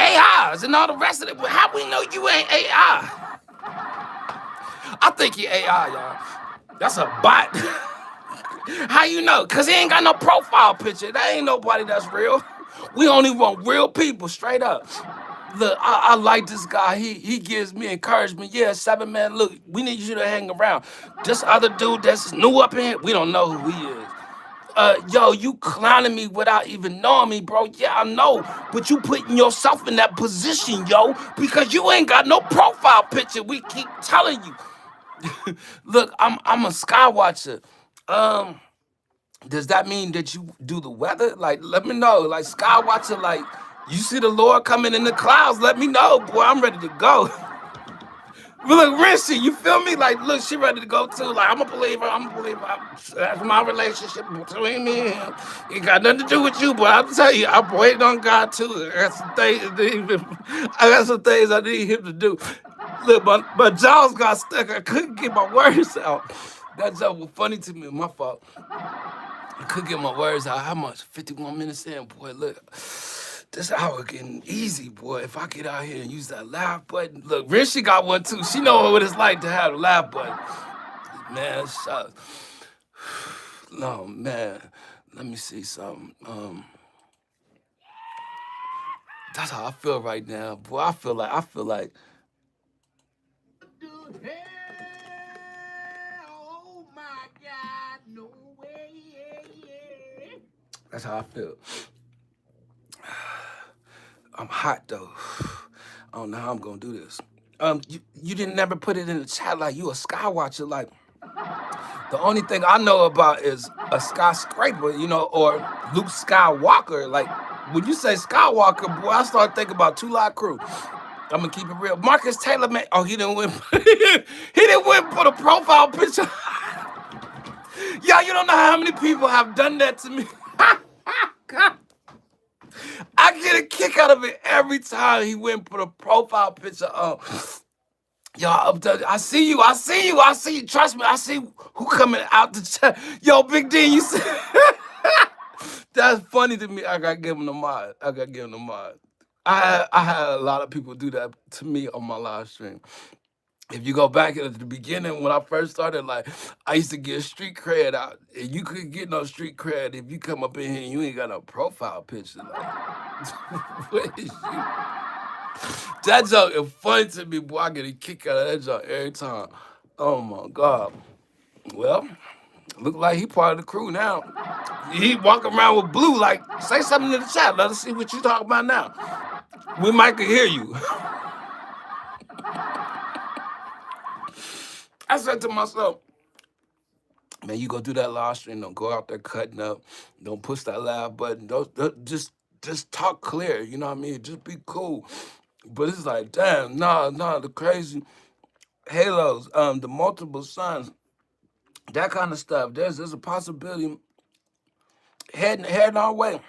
AIs and all the rest of it. How we know you ain't AI? I think you AI, y'all. That's a bot. How you know? Because he ain't got no profile picture. That ain't nobody that's real. We only want real people, straight up. Look, I like this guy. He gives me encouragement. Yeah, 7 man, look, we need you to hang around. This other dude that's new up in here, we don't know who he is. Yo, you clowning me without even knowing me, bro. Yeah, I know, but you putting yourself in that position, yo, because you ain't got no profile picture. We keep telling you. Look, I'm a sky watcher. Um, does that mean that you do the weather? Like, let me know. Like, sky watcher, like, you see the Lord coming in the clouds, let me know, boy. I'm ready to go. But look, Rishi, you feel me? Like, look, she ready to go too. Like, I'm a believer. That's my relationship between me and him. It got nothing to do with you, but I'll tell you, I'm waiting on God too. I got some things I need him to do. Look, my jaws got stuck. I couldn't get my words out. That joke was funny to me. My fault. I couldn't get my words out. How much? 51 minutes in, boy. Look, this hour getting easy, boy. If I get out here and use that laugh button. Look, Rishi got one too. She know what it's like to have a laugh button. Man, shut. No, man. Let me see something. That's how I feel right now, boy. I feel like. Oh my God, no way. That's how I feel. I'm hot though. I don't know how I'm gonna do this. You didn't never put it in the chat like you a sky watcher. Like, the only thing I know about is a skyscraper, you know, or Luke Skywalker. Like, when you say Skywalker, boy, I start thinking about Two Lot Crew. I'm gonna keep it real. Marcus Taylor, man. Oh, he didn't win. He didn't win. Put a profile picture. Y'all, you don't know how many people have done that to me. I get a kick out of it every time he went and put a profile picture on. Y'all, I see you. I see you. I see you. Trust me. I see who coming out the chat. Yo, Big D, you see? That's funny to me. I gotta give him the mod. I had a lot of people do that to me on my live stream. If you go back at the beginning when I first started, like, I used to get street cred out. And you couldn't get no street cred if you come up in here and you ain't got no profile picture. Like, what is you? That joke is funny to me, boy. I get a kick out of that joke every time. Oh my God. Well, look like he part of the crew now. He walking around with blue, like, say something in the chat. Let us see what you talking about now. We might could hear you. I said to myself, man, you go do that live stream, don't go out there cutting up, don't push that laugh button, don't just talk clear, you know what I mean? Just be cool. But it's like, damn, nah, the crazy halos, the multiple suns, that kind of stuff. There's a possibility heading our way,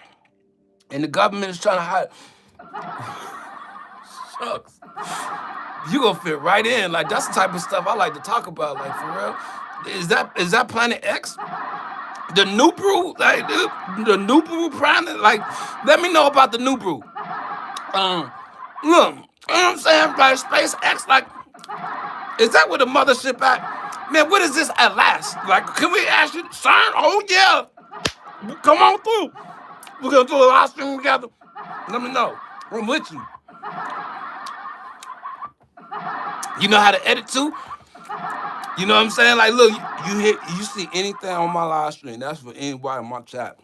and the government is trying to hide. Shucks, you gonna fit right in. Like that's the type of stuff I like to talk about. Like for real, is that Planet X? The new brew, like the new brew planet. Like, let me know about the new brew. Um, look, you know what I'm saying? Like SpaceX, like, is that where the mothership at? Man, what is this at last? Like, can we ask you, CERN? Oh yeah, come on through. We're gonna do a live stream together. Let me know. I'm with you. You know how to edit too? You know what I'm saying? Like, look, you see anything on my live stream, that's for anybody in my chat.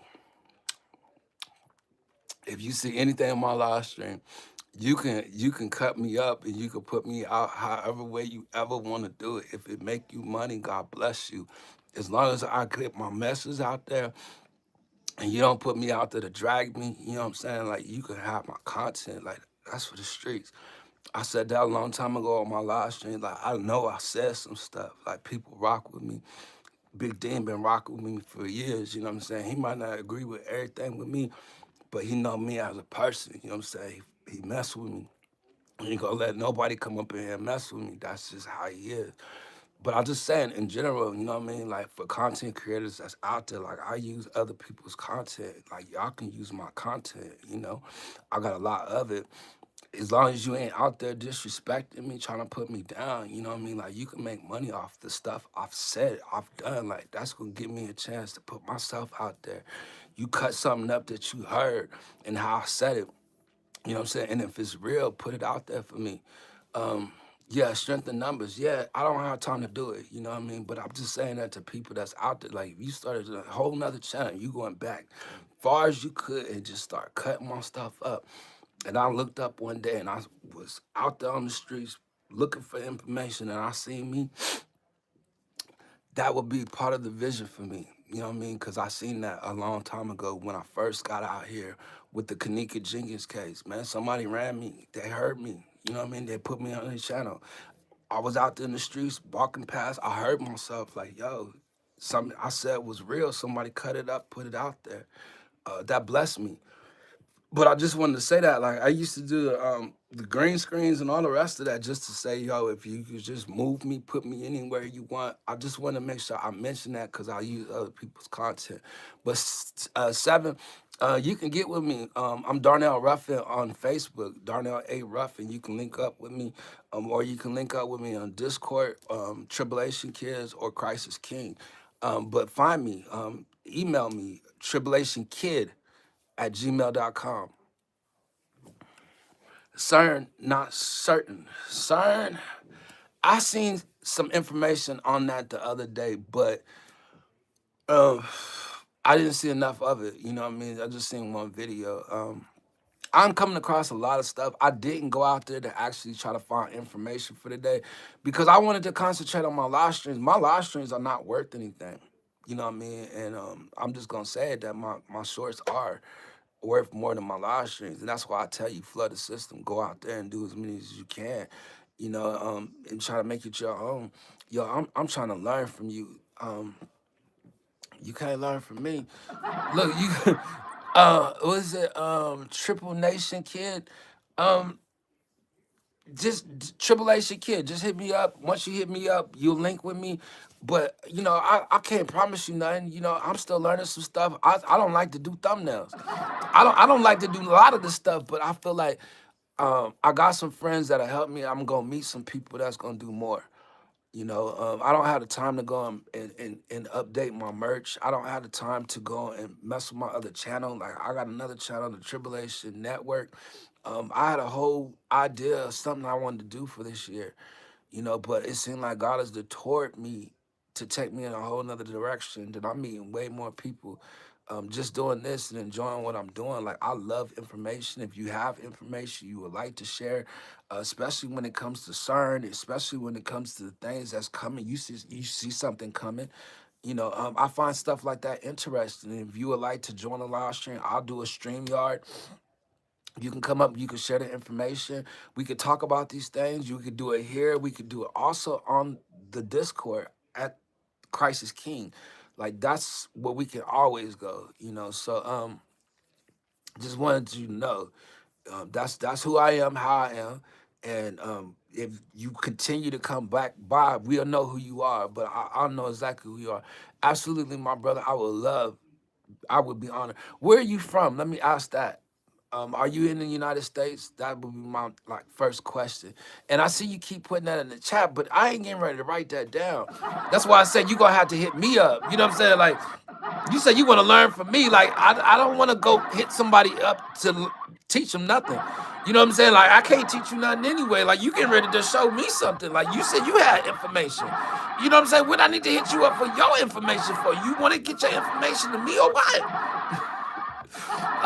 If you see anything on my live stream, you can cut me up and you can put me out however way you ever want to do it. If it make you money, God bless you. As long as I get my message out there and you don't put me out there to drag me, you know what I'm saying? Like you can have my content. Like that's for the streets. I said that a long time ago on my live stream. Like I know I said some stuff. Like people rock with me. Big Dan been rocking with me for years, you know what I'm saying? He might not agree with everything with me, but he know me as a person, you know what I'm saying? He mess with me. He ain't gonna let nobody come up in here and mess with me. That's just how he is. But I'm just saying, in general, you know what I mean? Like for content creators that's out there, like I use other people's content. Like y'all can use my content, you know? I got a lot of it. As long as you ain't out there disrespecting me, trying to put me down, you know what I mean? Like you can make money off the stuff I've said, I've done. Like that's gonna give me a chance to put myself out there. You cut something up that you heard and how I said it, you know what I'm saying? And if it's real, put it out there for me. Um, yeah, strength in numbers. Yeah, I don't have time to do it, you know what I mean? But I'm just saying that to people that's out there. Like, if you started a whole nother channel, you going back far as you could and just start cutting my stuff up. And I looked up one day and I was out there on the streets looking for information and I seen me, that would be part of the vision for me. You know what I mean? Because I seen that a long time ago when I first got out here with the Kanika Jenkins case. Man, somebody ran me. They heard me. You know what I mean? They put me on their channel. I was out there in the streets walking past. I heard myself like, yo, something I said was real. Somebody cut it up, put it out there. That blessed me. But I just wanted to say that, like, I used to do the green screens and all the rest of that just to say, yo, if you could just move me, put me anywhere you want. I just want to make sure I mention that because I use other people's content. But seven, you can get with me. I'm Darnell Ruffin on Facebook, Darnell A. Ruffin. You can link up with me, or you can link up with me on Discord, Tribulation Kids or Christ is King. But find me, email me, tribulationkid@gmail.com. CERN, not certain. CERN, I seen some information on that the other day, but um, I didn't see enough of it. You know what I mean? I just seen one video. I'm coming across a lot of stuff. I didn't go out there to actually try to find information for the day because I wanted to concentrate on my live streams. My live streams are not worth anything. You know what I mean? And I'm just gonna say it that my shorts are worth more than my live streams. And that's why I tell you, flood the system. Go out there and do as many as you can, you know, and try to make it your own. Yo, I'm trying to learn from you. You can't learn from me. Look, you what is it? Triple Nation Kid. Um, just Tribulation Kid. Just hit me up. Once you hit me up, you'll link with me. But you know, I can't promise you nothing. You know, I'm still learning some stuff. I don't like to do thumbnails. I don't like to do a lot of this stuff, but I feel like I got some friends that'll help me. I'm gonna meet some people that's gonna do more. You know, I don't have the time to go and update my merch. I don't have the time to go and mess with my other channel. Like I got another channel, the Tribulation Network. I had a whole idea of something I wanted to do for this year, you know, but it seemed like God has detoured me to take me in a whole nother direction. That I'm meeting way more people. Just doing this and enjoying what I'm doing. Like I love information. If you have information you would like to share, especially when it comes to CERN, especially when it comes to the things that's coming, you see something coming. You know, I find stuff like that interesting. And if you would like to join a live stream, I'll do a StreamYard. You can come up, you can share the information. We could talk about these things. You could do it here. We could do it also on the Discord at Christ is King. Like that's where we can always go, you know. So just wanted you to know that's who I am, how I am, and if you continue to come back by, we'll know who you are. But I'll know exactly who you are. Absolutely, my brother. I would be honored. Where are you from? Let me ask that. Are you in the United States? That would be my like first question. And I see you keep putting that in the chat, but I ain't getting ready to write that down. That's why I said you gonna have to hit me up. You know what I'm saying? Like you said, you want to learn from me. Like I don't want to go hit somebody up to teach them nothing. You know what I'm saying? Like I can't teach you nothing anyway. Like you getting ready to show me something. Like you said, you had information. You know what I'm saying? What I need to hit you up for your information for? You want to get your information to me or what?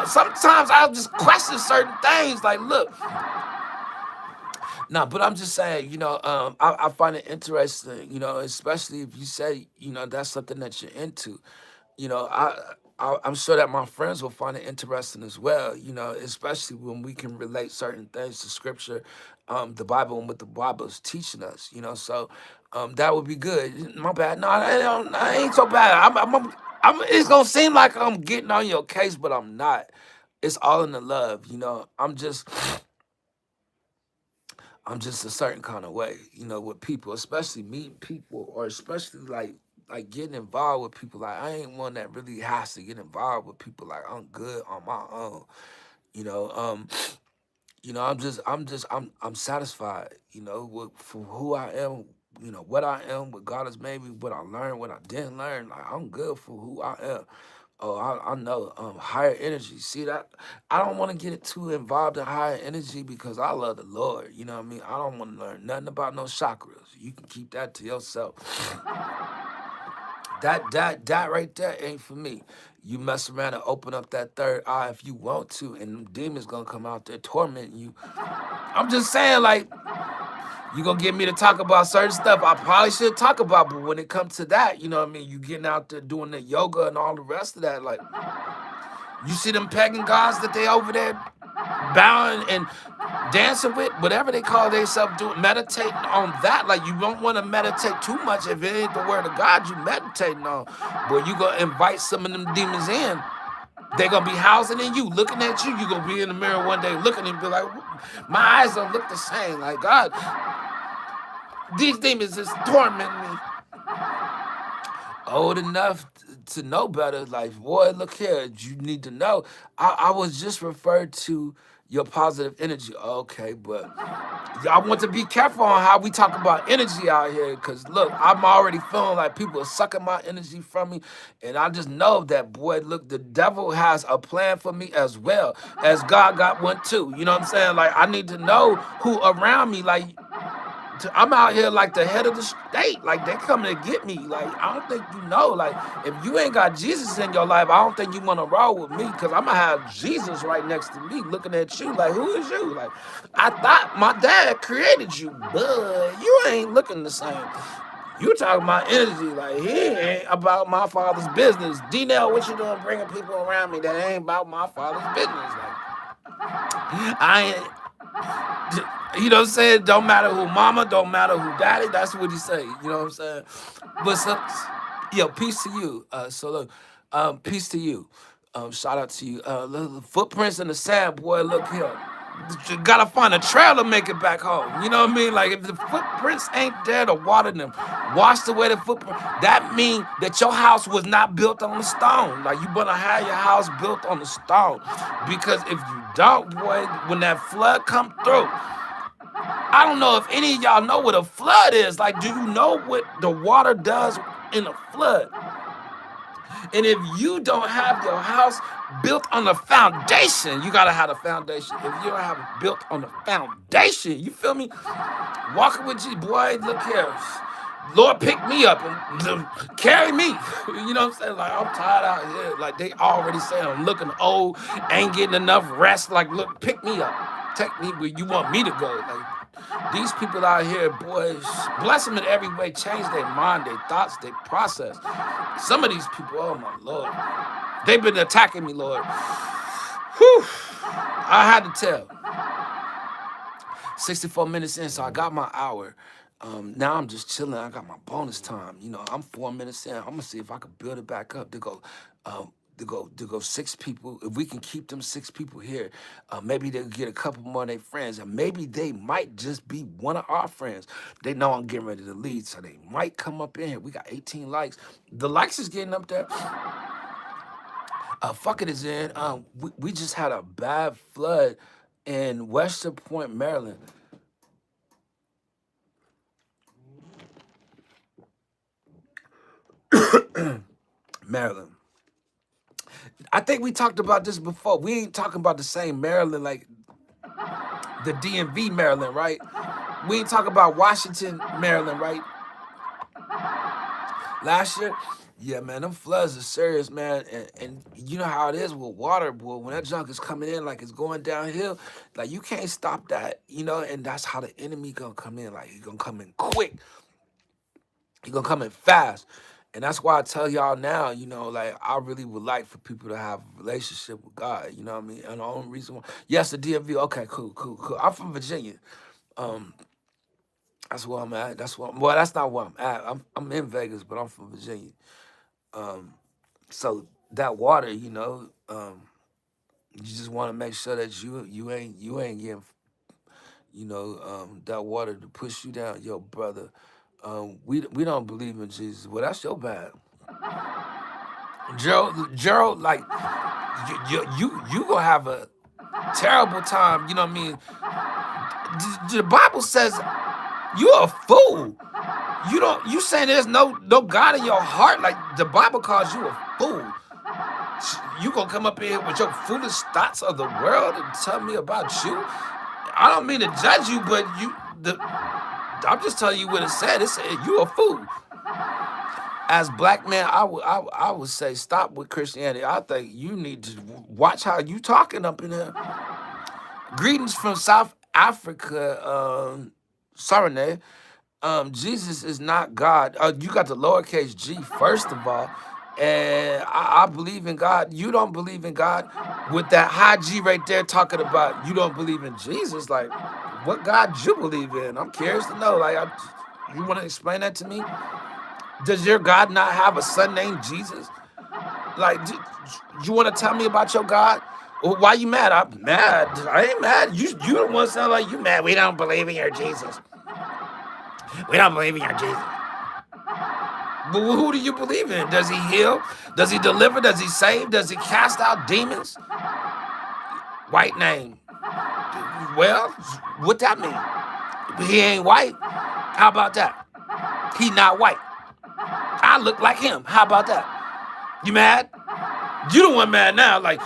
Sometimes I'll just question certain things. Like, look, no, but I'm just saying, I find it interesting, especially if you say, that's something that you're into. You know, I'm sure that my friends will find it interesting as well, especially when we can relate certain things to scripture, the Bible and what the Bible is teaching us, so that would be good. My bad. No, I ain't so bad. It's gonna seem like I'm getting on your case, but I'm not. It's all in the love, I'm just a certain kind of way, with people, especially meeting people, or especially like getting involved with people. Like I ain't one that really has to get involved with people. Like I'm good on my own, you know. I'm satisfied, for who I am, what I am, what God has made me, what I learned, what I didn't learn. Like I'm good for who I am. Oh, I know. Higher energy. See that? I don't want to get it too involved in higher energy because I love the Lord. You know what I mean? I don't want to learn nothing about no chakras. You can keep that to yourself. That right there ain't for me. You mess around and open up that third eye if you want to, and them demons gonna come out there tormenting you. I'm just saying, like, you gonna get me to talk about certain stuff I probably should talk about, but when it comes to that, you know what I mean? You getting out there doing the yoga and all the rest of that, like, you see them pagan gods that they over there bowing and dancing with, whatever they call themselves, doing meditating on that. Like you don't want to meditate too much if it ain't the word of God you meditating on. But you gonna invite some of them demons in. They gonna be housing in you, looking at you. You gonna be in the mirror one day looking and be like, my eyes don't look the same. Like God, these demons is tormenting me. Old enough to know better. Like, boy, look here, you need to know. I was just referred to your positive energy. Okay, but I want to be careful on how we talk about energy out here. Cause look, I'm already feeling like people are sucking my energy from me. And I just know that, boy, look, the devil has a plan for me as well as God got one too. You know what I'm saying? Like, I need to know who around me. Like, I'm out here like the head of the state. Like they coming to get me. Like I don't think you know. Like if you ain't got Jesus in your life, I don't think you want to roll with me because I'm gonna have Jesus right next to me, looking at you. Like who is you? Like I thought my dad created you, but you ain't looking the same. You talking about energy, like he ain't about my father's business. D-Nell, what you doing bringing people around me that ain't about my father's business? Like I ain't. You know what I'm saying? Don't matter who mama, don't matter who daddy. That's what he say. You know what I'm saying? But yo, peace to you. So look, peace to you. Shout out to you. The footprints in the sand, boy. Look here. You gotta find a trail to make it back home. You know what I mean? Like if the footprints ain't there to water them, wash away the footprint. That mean that your house was not built on the stone. Like you better have your house built on the stone, because if you don't, boy, when that flood come through, I don't know if any of y'all know what a flood is. Like, do you know what the water does in a flood? And if you don't have your house built on the foundation, you gotta have a foundation. If you don't have it built on the foundation, you feel me? Walking with you, boy, look here. Lord, pick me up and carry me. You know what I'm saying? Like, I'm tired out here. Like, they already saying I'm looking old, ain't getting enough rest. Like, look, pick me up. Take me where you want me to go. Like, these people out here, boys, bless them in every way. Change their mind, their thoughts, their process. Some of these people, oh my Lord, they've been attacking me, Lord. Whew. I had to tell. 64 minutes in, so I got my hour. Now I'm just chilling. I got my bonus time. I'm 4 minutes in. I'm gonna see if I can build it back up to go 6 people. If we can keep them 6 people here, maybe they'll get a couple more of their friends, and maybe they might just be one of our friends. They know I'm getting ready to lead, so they might come up in here. We got 18 likes. The likes is getting up there. Fuck it is in. We just had a bad flood in Western Point, Maryland. Maryland. I think we talked about this before. We ain't talking about the same Maryland, like the DMV Maryland, right? We ain't talking about Washington, Maryland, right? Last year, yeah, man, them floods are serious, man. And you know how it is with water, boy. When that junk is coming in, like it's going downhill, like you can't stop that. And that's how the enemy gonna come in. Like he gonna come in quick. He gonna come in fast. And that's why I tell y'all now, like I really would like for people to have a relationship with God. You know what I mean? And the only reason why, yes, the DMV. Okay, cool, cool, cool. I'm from Virginia. Um, that's where I'm at. Well, that's not where I'm at. I'm in Vegas, but I'm from Virginia. Um, so that water, you just want to make sure that you ain't getting, that water to push you down, yo, brother. We don't believe in Jesus. Well, that's your bad, Gerald. Like you gonna have a terrible time. You know what I mean? The Bible says you're a fool. You saying there's no God in your heart? Like the Bible calls you a fool. You gonna come up in here with your foolish thoughts of the world and tell me about you? I don't mean to judge you, but I'm just telling you what it said. It said you a fool. As black man, I would say stop with Christianity. I think you need to watch how you talking up in here. Greetings from South Africa, Sarene. Jesus is not God. You got the lowercase g, first of all. And I believe in God. You don't believe in God. With that high G right there talking about you don't believe in Jesus. Like, what God you believe in? I'm curious to know. Like, you want to explain that to me? Does your God not have a son named Jesus? Like, you want to tell me about your God? Well, why you mad? I'm mad. I ain't mad. You the one sound like you mad. We don't believe in your Jesus. We don't believe in your Jesus. But who do you believe in? Does he heal? Does he deliver? Does he save? Does he cast out demons? White name. Well, what that mean? He ain't white. How about that? He not white. I look like him. How about that? You mad? You the one mad now. Like,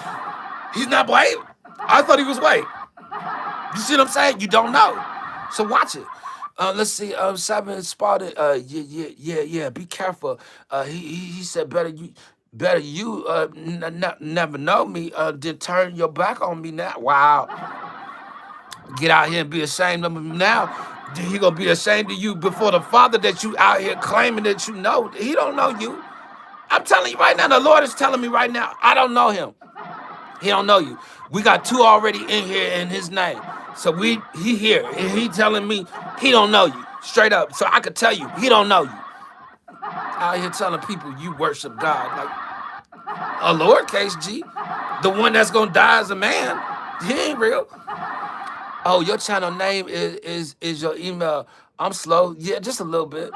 he's not white? I thought he was white. You see what I'm saying? You don't know. So watch it. Let's see. 7 spotted. Yeah. Be careful. He said better you never know me. Then turn your back on me now. Wow. Get out here and be ashamed of him now. He gonna be ashamed of you before the Father that you out here claiming that you know. He don't know you. I'm telling you right now. The Lord is telling me right now. I don't know him. He don't know you. We got 2 already in here in his name. So he here. And he telling me he don't know you. Straight up. So I could tell you, he don't know you. Out here telling people you worship God. Like a lowercase G. The one that's gonna die as a man. He ain't real. Oh, your channel name is your email. I'm slow. Yeah, just a little bit.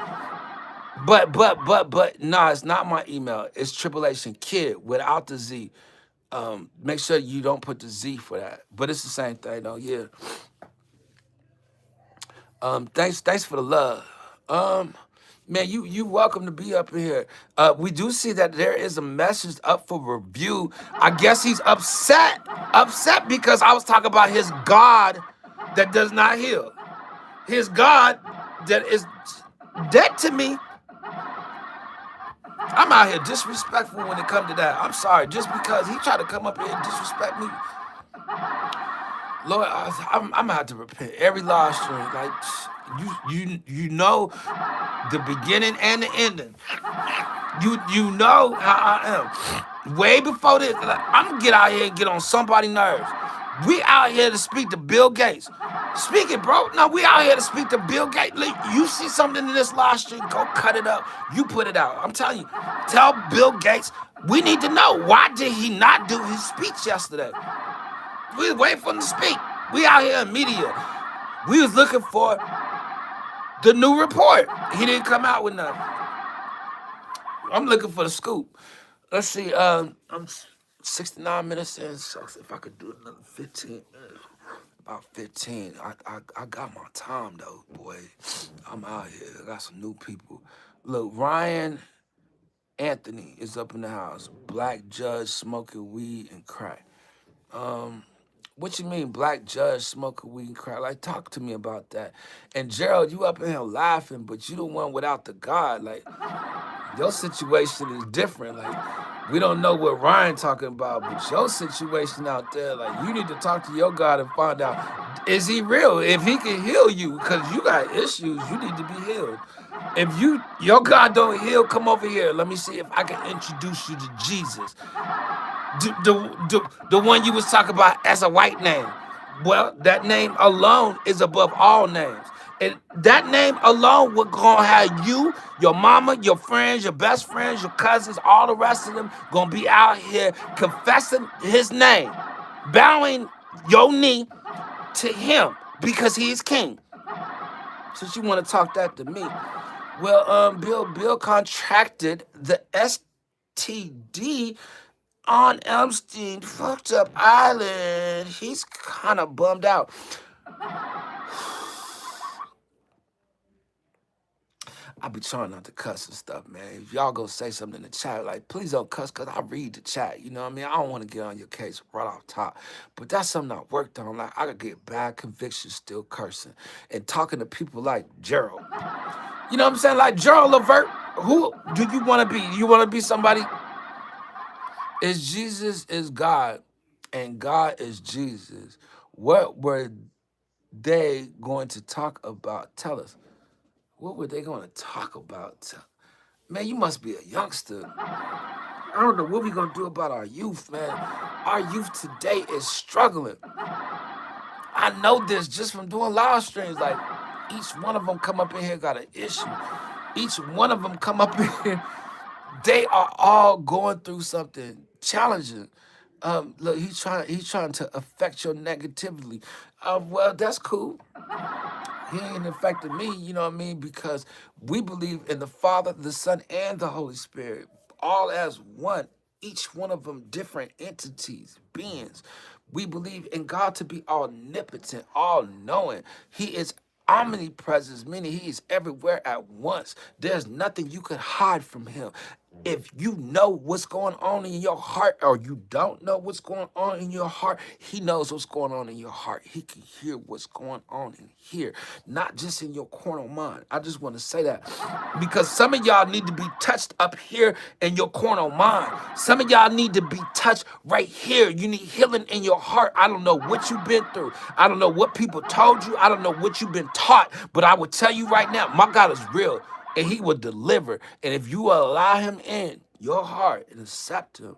But nah, it's not my email. It's Tribulation Kid without the Z. Make sure you don't put the Z for that. But it's the same thing though, yeah. Thanks for the love. Man, you welcome to be up in here. We do see that there is a message up for review. I guess he's upset because I was talking about his God that does not heal. His God that is dead to me. I'm out here disrespectful when it comes to that. I'm sorry, just because he tried to come up here and disrespect me. Lord, I'm gonna have to repent every live stream. Like you know the beginning and the ending. You know how I am. Way before this, like, I'm gonna get out here and get on somebody's nerves. We out here to speak to Bill Gates. Speak it, bro. No, we out here to speak to Bill Gates. Look, you see something in this live stream, go cut it up. You put it out. I'm telling you, tell Bill Gates, we need to know, why did he not do his speech yesterday? We was waiting for him to speak. We out here in media. We was looking for the new report. He didn't come out with nothing. I'm looking for the scoop. Let's see. I'm 69 minutes in. Sucks if I could do another 15 minutes. About 15. I got my time though, boy. I'm out here. I got some new people. Look, Ryan Anthony is up in the house. Black judge smoking weed and crack. What you mean, black judge smoking weed and crack? Like, talk to me about that. And Gerald, you up in here laughing, but you the one without the God. Like, your situation is different. Like, we don't know what Ryan talking about, but your situation out there, like, you need to talk to your God and find out, is he real? If he can heal you, because you got issues, you need to be healed. If your God don't heal, come over here. Let me see if I can introduce you to Jesus. The one you was talking about as a white name. Well, that name alone is above all names. And that name alone will gonna have you, your mama, your friends, your best friends, your cousins, all the rest of them gonna be out here confessing his name, bowing your knee to him because he is king. Since you want to talk that to me. Well, Bill contracted the STD on Elmstein, fucked up island. He's kind of bummed out. I be trying not to cuss and stuff, man. If y'all go say something in the chat, like, please don't cuss, because I read the chat. You know what I mean? I don't want to get on your case right off top. But that's something I worked on. Like, I could get bad convictions still cursing and talking to people like Gerald. You know what I'm saying? Like Gerald Levert. Who do you want to be? You want to be somebody? Is Jesus is God and God is Jesus. What were they going to talk about? Tell us. What were they going to talk about? Man, you must be a youngster. I don't know what we going to do about our youth, man. Our youth today is struggling. I know this just from doing live streams. Like, each one of them come up in here got an issue. Each one of them come up in here, they are all going through something challenging. Look, he's trying to affect your negatively. Well, that's cool. He ain't affected me, you know what I mean? Because we believe in the Father, the Son, and the Holy Spirit, all as one. Each one of them different entities, beings. We believe in God to be omnipotent, all-knowing. He is omnipresent, meaning he is everywhere at once. There's nothing you could hide from him. If you know what's going on in your heart or you don't know what's going on in your heart, he knows what's going on in your heart. He can hear what's going on in here, not just in your carnal mind. I just want to say that because some of y'all need to be touched up here in your carnal mind. Some of y'all need to be touched right here. You need healing in your heart. I don't know what you've been through. I don't know what people told you. I don't know what you've been taught, but I will tell you right now, my God is real. And he will deliver. And if you allow him in your heart and accept him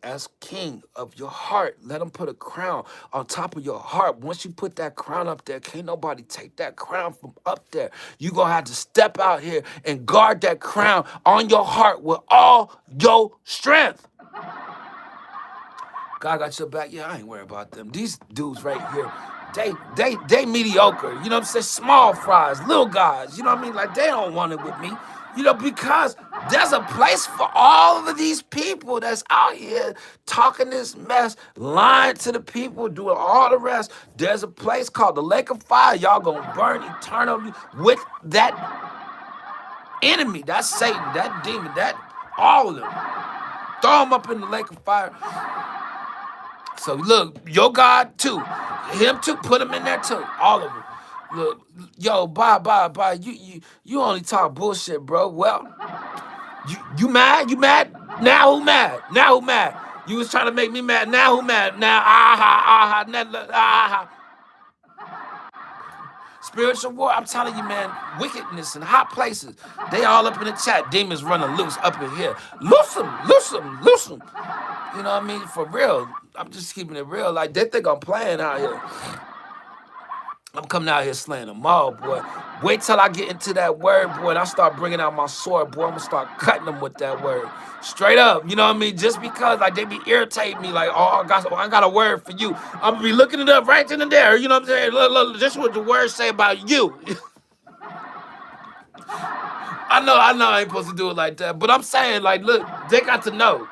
as king of your heart, let him put a crown on top of your heart. Once you put that crown up there, can't nobody take that crown from up there. You're going to have to step out here and guard that crown on your heart with all your strength. God got your back. Yeah, I ain't worried about them. These dudes right here, they mediocre. You know what I'm saying? Small fries, little guys. You know what I mean? Like, they don't want it with me. You know, because there's a place for all of these people that's out here talking this mess, lying to the people, doing all the rest. There's a place called the lake of fire. Y'all gonna burn eternally with that enemy. That's Satan, that demon, that all of them. Throw them up in the lake of fire. So look, your God too, him too, put him in there too, all of them. Look, yo, bye. You only talk bullshit, bro. Well, you mad? You mad? Now who mad? Now who mad? You was trying to make me mad. Now who mad? Now Spiritual war, I'm telling you, man, wickedness in hot places. They all up in the chat. Demons running loose up in here. Loose them. You know what I mean? For real. I'm just keeping it real. Like, they think I'm playing out here. I'm coming out here slaying them all, boy. Wait till I get into that word, boy, and I start bringing out my sword, boy. I'm gonna start cutting them with that word. Straight up, you know what I mean? Just because like they be irritating me, like, oh, I got a word for you. I'm gonna be looking it up right then and there. You know what I'm saying? Look, this is what the words say about you. I know I ain't supposed to do it like that, but I'm saying, like, look, they got to know.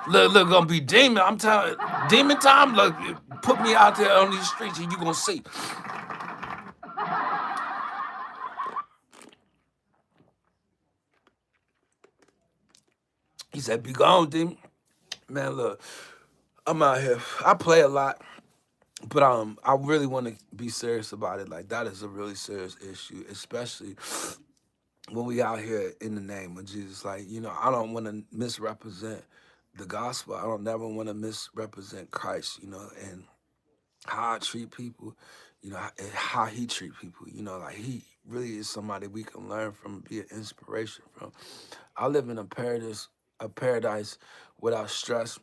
Look, gonna be demon. I'm telling demon time. Look, put me out there on these streets and you gonna see. He said, be gone, demon. Man, look, I'm out here. I play a lot, but I really want to be serious about it. Like that is a really serious issue, especially when we out here in the name of Jesus. Like, you know, I don't want to misrepresent the gospel. I don't never want to misrepresent Christ, you know, and how I treat people, you know, and how he treat people, you know, like he really is somebody we can learn from, be an inspiration from. I live in a paradise without stress.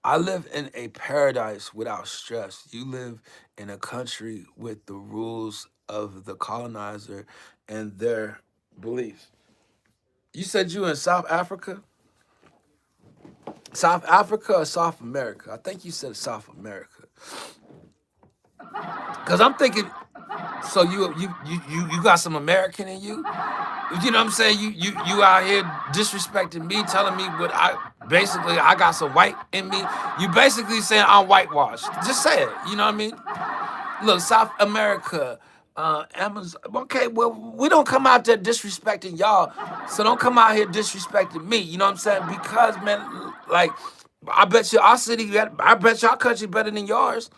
I live in a paradise without stress. You live in a country with the rules of the colonizer and their beliefs. You said you in South Africa? South Africa or South America? I think you said South America. Cause I'm thinking, so you got some American in you? You know what I'm saying? You out here disrespecting me, telling me what I got some white in me. You basically saying I'm whitewashed. Just say it. You know what I mean? Look, South America, Amazon. Okay, well, we don't come out there disrespecting y'all, so don't come out here disrespecting me. You know what I'm saying? Because man, like, I bet you our city, I bet y'all country better than yours.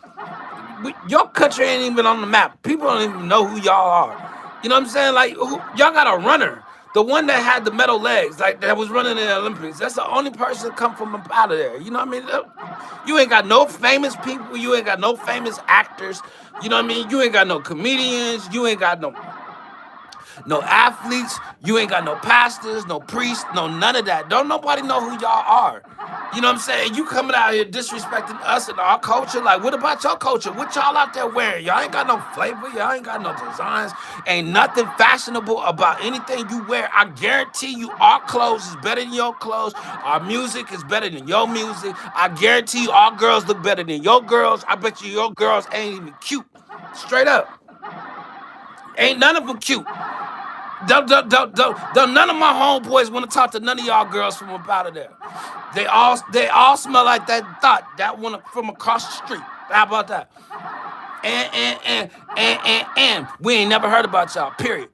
Your country ain't even on the map. People don't even know who y'all are. You know what I'm saying? Like, y'all got a runner. The one that had the metal legs, like that was running in the Olympics. That's the only person that come from up out of there. You know what I mean? You ain't got no famous people. You ain't got no famous actors. You know what I mean? You ain't got no comedians. You ain't got no athletes. You ain't got no pastors, no priests, no none of that. Don't nobody know who y'all are. You know what I'm saying? You coming out here disrespecting us and our culture. Like, what about your culture? What y'all out there wearing? Y'all ain't got no flavor. Y'all ain't got no designs. Ain't nothing fashionable about anything you wear. I guarantee you our clothes is better than your clothes. Our music is better than your music. I guarantee you our girls look better than your girls. I bet you your girls ain't even cute. Straight up. Ain't none of them cute. Don't none of my homeboys want to talk to none of y'all girls from up out of there. They all smell like that thought, that one from across the street. How about that? And we ain't never heard about y'all, period.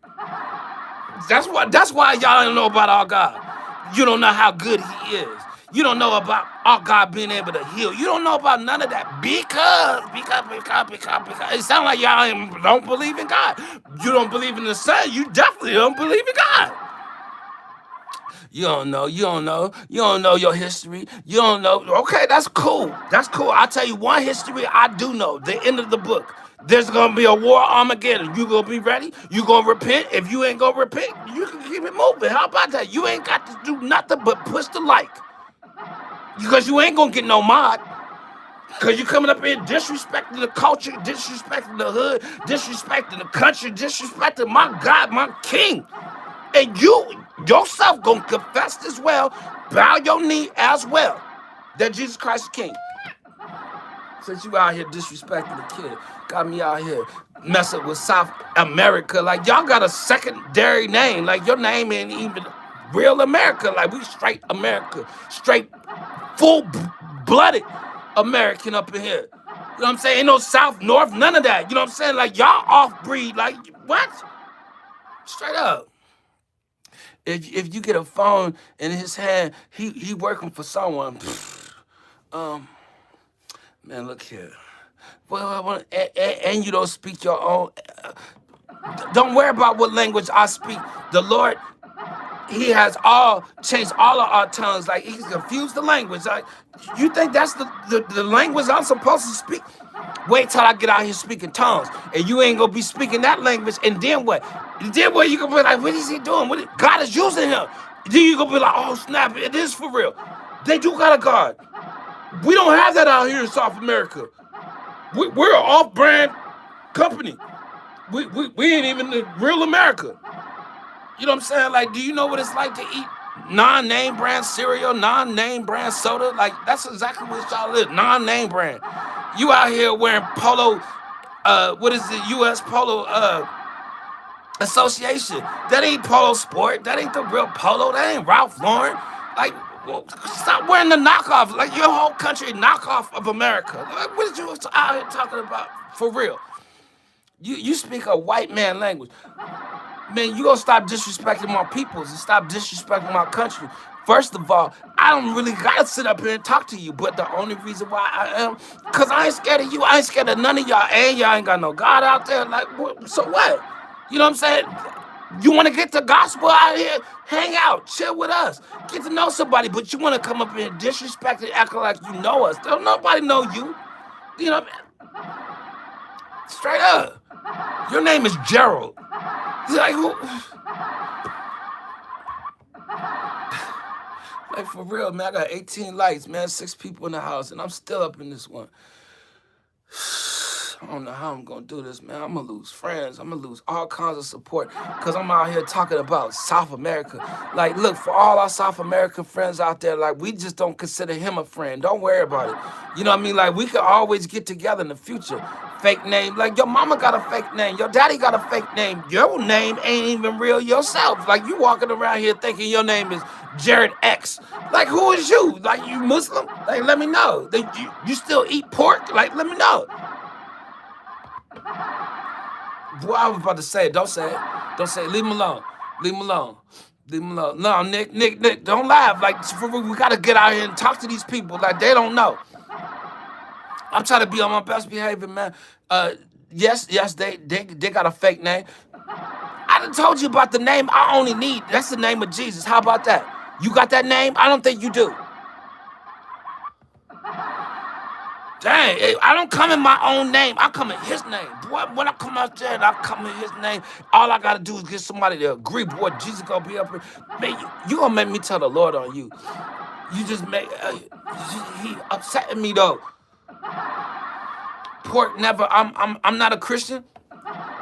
That's why y'all don't know about our God. You don't know how good he is. You don't know about our God being able to heal. You don't know about none of that because it sounds like y'all don't believe in God. You don't believe in the Son. You definitely don't believe in God. You don't know. You don't know. You don't know your history. You don't know. Okay, that's cool. That's cool. I'll tell you one history I do know. The end of the book. There's gonna be a war Armageddon. You gonna be ready? You gonna repent? If you ain't gonna repent, you can keep it moving. How about that? You ain't got to do nothing but push the like. Because you ain't gonna get no mod. Because you coming up here disrespecting the culture, disrespecting the hood, disrespecting the country, disrespecting my God, my King. And you yourself gonna confess as well, bow your knee as well, that Jesus Christ is King. Since you out here disrespecting the kid, got me out here messing with South America. Like y'all got a secondary name. Like your name ain't even real America. Like we straight America, straight full-blooded American up in here. You know what I'm saying? Ain't no South, North, none of that. You know what I'm saying? Like y'all off-breed. Like what? Straight up. If you get a phone in his hand, he working for someone. Um, man, look here. Well, and you don't speak your own. Don't worry about what language I speak. The Lord, he has all changed all of our tongues. Like he's confused the language. Like you think that's the language I'm supposed to speak? Wait till I get out here speaking tongues, and you ain't gonna be speaking that language. And then what? Then what? You gonna be like, what is he doing? God is using him. Then you gonna be like, oh snap, it is for real. They do got a God. We don't have that out here in South America. We're an off-brand company. We ain't even the real America. You know what I'm saying? Like, do you know what it's like to eat non-name brand cereal, non-name brand soda? Like, that's exactly what y'all is. Non-name brand. You out here wearing polo, what is it, US Polo Association. That ain't Polo Sport. That ain't the real Polo. That ain't Ralph Lauren. Like, well, stop wearing the knockoff. Like, your whole country knockoff of America. Like, what did you out here talking about for real? You speak a white man language. Man, you gonna stop disrespecting my peoples and stop disrespecting my country. First of all, I don't really gotta sit up here and talk to you, but the only reason why I am, cause I ain't scared of you, I ain't scared of none of y'all, and y'all ain't got no God out there. Like, so what? You know what I'm saying? You wanna get the gospel out here? Hang out, chill with us, get to know somebody, but you wanna come up here and disrespect and act like you know us. Don't nobody know you. You know, straight up. Your name is Gerald. Like, who? Like, for real, man, I got 18 lights, man, 6 people in the house, and I'm still up in this one. I don't know how I'm gonna do this, man. I'm gonna lose friends. I'm gonna lose all kinds of support because I'm out here talking about South America. Like, look, for all our South American friends out there, like, we just don't consider him a friend. Don't worry about it. You know what I mean? Like, we could always get together in the future. Fake name. Like, your mama got a fake name. Your daddy got a fake name. Your name ain't even real yourself. Like, you walking around here thinking your name is Jared X. Like, who is you? Like, you Muslim? Like, let me know. You still eat pork? Like, let me know. Boy, I was about to say it. Don't say it. Don't say it. Leave him alone. Leave him alone. Leave him alone. No, Nick, don't laugh. Like, we gotta get out here and talk to these people. Like, they don't know. I'm trying to be on my best behavior, man. Yes, they got a fake name. I done told you about the name I only need. That's the name of Jesus. How about that? You got that name? I don't think you do. Dang, I don't come in my own name. I come in his name. Boy, when I come out there and I come in his name, all I gotta do is get somebody to agree. Boy, Jesus gonna be up here. Man, you gonna make me tell the Lord on you. You just make, he upsetting me though. Pork never, I'm not a Christian.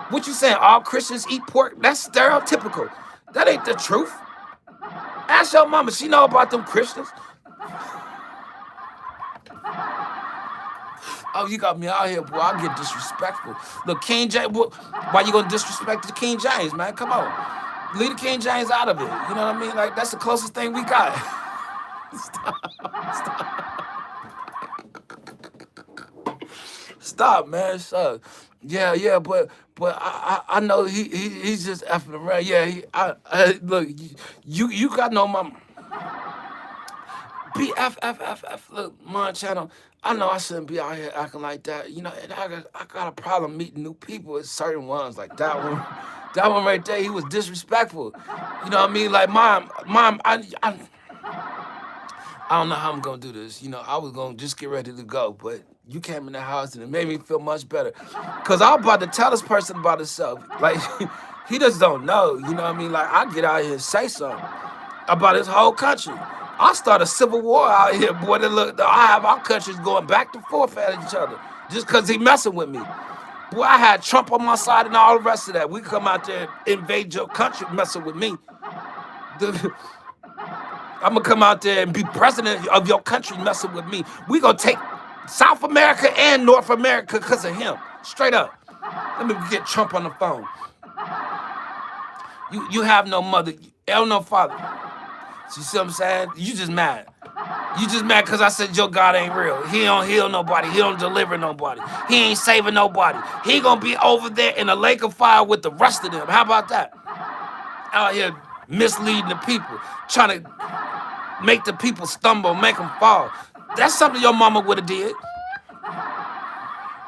What you saying, all Christians eat pork? That's stereotypical. That ain't the truth. Ask your mama, she know about them Christians. Oh, you got me out here, boy. I get disrespectful. Look, King James, why you gonna disrespect the King James, man? Come on. Leave the King James out of it. You know what I mean? Like, that's the closest thing we got. Stop, man. Stop. Yeah, but I know he's just effing around. Yeah, look, you got no mama. BFFFF, look, my channel. I know I shouldn't be out here acting like that. You know, and I got a problem meeting new people. It's certain ones like that one. That one right there, he was disrespectful. You know what I mean? Like, mom, I don't know how I'm gonna do this. You know, I was gonna just get ready to go, but you came in the house and it made me feel much better. Cause I'm about to tell this person about himself. Like, he just don't know. You know what I mean? Like, I get out here and say something about his whole country. I start a civil war out here, boy. I have our countries going back and forth at each other just because he messing with me. Boy, I had Trump on my side and all the rest of that. We come out there and invade your country messing with me. I'm going to come out there and be president of your country messing with me. We going to take South America and North America because of him. Straight up. Let me get Trump on the phone. You have no mother, no father. You see what I'm saying? You just mad. You just mad because I said your God ain't real. He don't heal nobody. He don't deliver nobody. He ain't saving nobody. He gonna be over there in a lake of fire with the rest of them. How about that? Out here misleading the people, trying to make the people stumble, make them fall. That's something your mama would have did.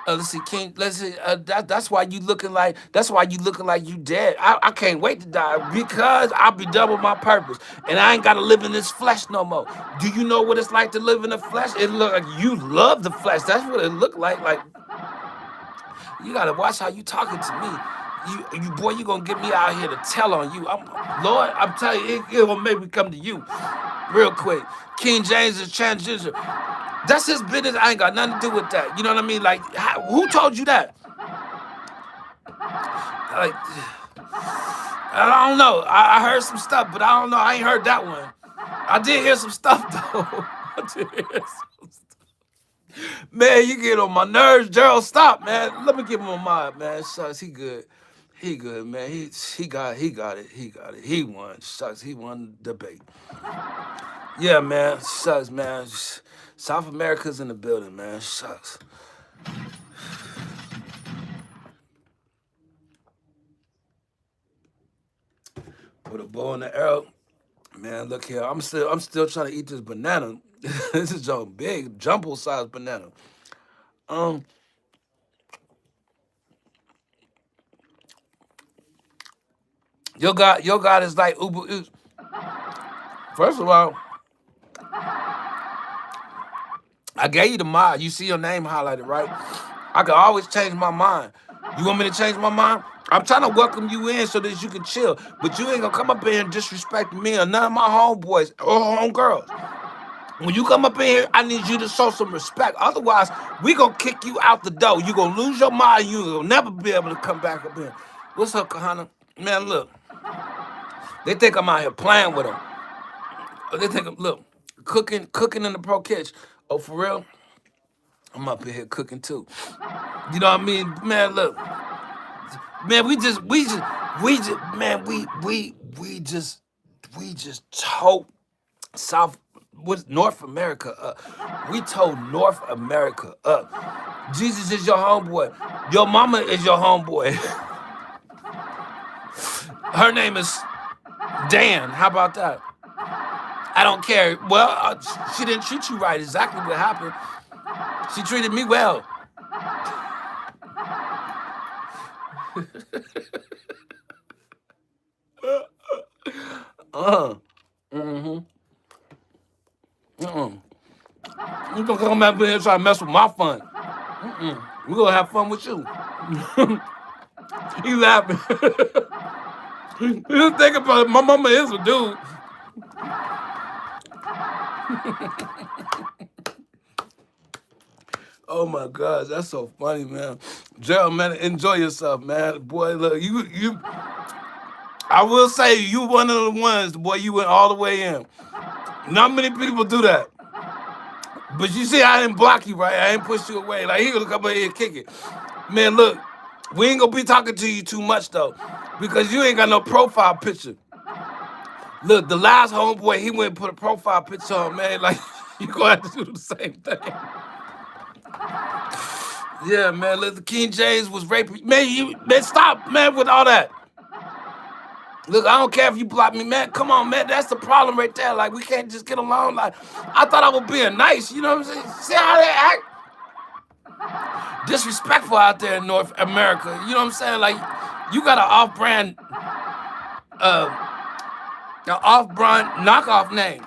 Let's see, King. Let's see. That's why you looking like. That's why you looking like you dead. I can't wait to die because I'll be done with my purpose, and I ain't gotta live in this flesh no more. Do you know what it's like to live in the flesh? It look like you love the flesh. That's what it look like. Like, you gotta watch how you talking to me. You boy, you gonna get me out here to tell on you. Lord, I'm telling you, it gonna make me come to you real quick. King James is transgender. That's his business. I ain't got nothing to do with that. You know what I mean? Like, who told you that? Like, I don't know. I heard some stuff, but I don't know. I ain't heard that one. I did hear some stuff though. I did hear some stuff. Man, you get on my nerves, Gerald. Stop, man. Let me give him a mod, man. Shucks, he good. He good, man. He got it. He got it. He won. Shucks, he won the debate. Yeah, man. Shucks, man. South America's in the building, man. Shucks. Put a bow in the arrow. Man, look here. I'm still trying to eat this banana. This is a big jumbo sized banana. Um, your God is like Uber Eats. First of all, I gave you the mod. You see your name highlighted, right? I can always change my mind. You want me to change my mind? I'm trying to welcome you in so that you can chill. But you ain't gonna come up in here and disrespect me or none of my homeboys or homegirls. When you come up in here, I need you to show some respect. Otherwise, we gonna kick you out the door. You gonna lose your mind. You will never be able to come back up in. What's up, Kahana? Man, look. They think I'm out here playing with them. They think, look, cooking in the pro kitchen. Oh, for real? I'm up in here cooking too. You know what I mean? Man, look. Man, we just told North America up. We told North America up. Jesus is your homeboy. Your mama is your homeboy. Her name is Dan. How about that? I don't care. Well, she didn't treat you right. Exactly what happened. She treated me well. You gonna come back here and try to mess with my fun. We're gonna have fun with you. You laughing. You think about it, my mama is a dude. Oh my gosh, that's so funny, man. Gerald, man, enjoy yourself, man. Boy, look, you I will say you one of the ones, boy, you went all the way in. Not many people do that. But you see, I didn't block you, right? I ain't push you away. Like, he gonna come in here and kick it. Man, look, we ain't gonna be talking to you too much, though, because you ain't got no profile picture. Look, the last homeboy, he went and put a profile picture on, man. Like, you gonna have to do the same thing. Yeah, man, look, the King James was raping. Man, stop, man, with all that. Look, I don't care if you block me, man. Come on, man. That's the problem right there. Like, we can't just get along. Like, I thought I was being nice. You know what I'm saying? See how they act? Disrespectful out there in North America. You know what I'm saying? Like, you got an off-brand knockoff name.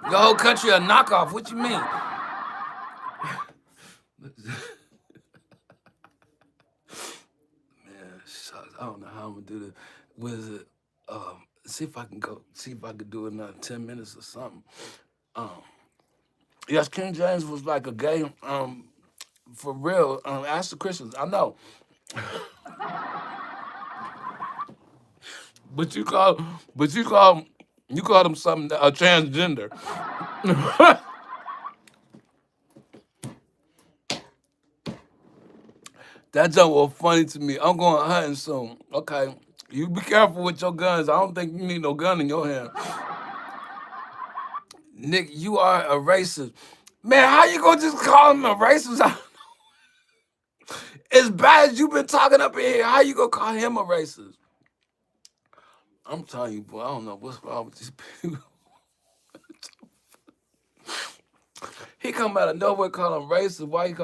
Your whole country a knockoff. What you mean? Man, shucks. I don't know how I'm gonna do this. What is it? See if I can do another 10 minutes or something. Yes, King James was like a gay, for real. Ask the Christians. I know. But you called him something, a transgender. That joke was funny to me. I'm going hunting soon. Okay. You be careful with your guns. I don't think you need no gun in your hand. Nick, you are a racist. Man, how you gonna just call him a racist? As bad as you been talking up in here, how you gonna call him a racist? I'm telling you, boy, I don't know what's wrong with these people. He come out of nowhere calling him racist. Why you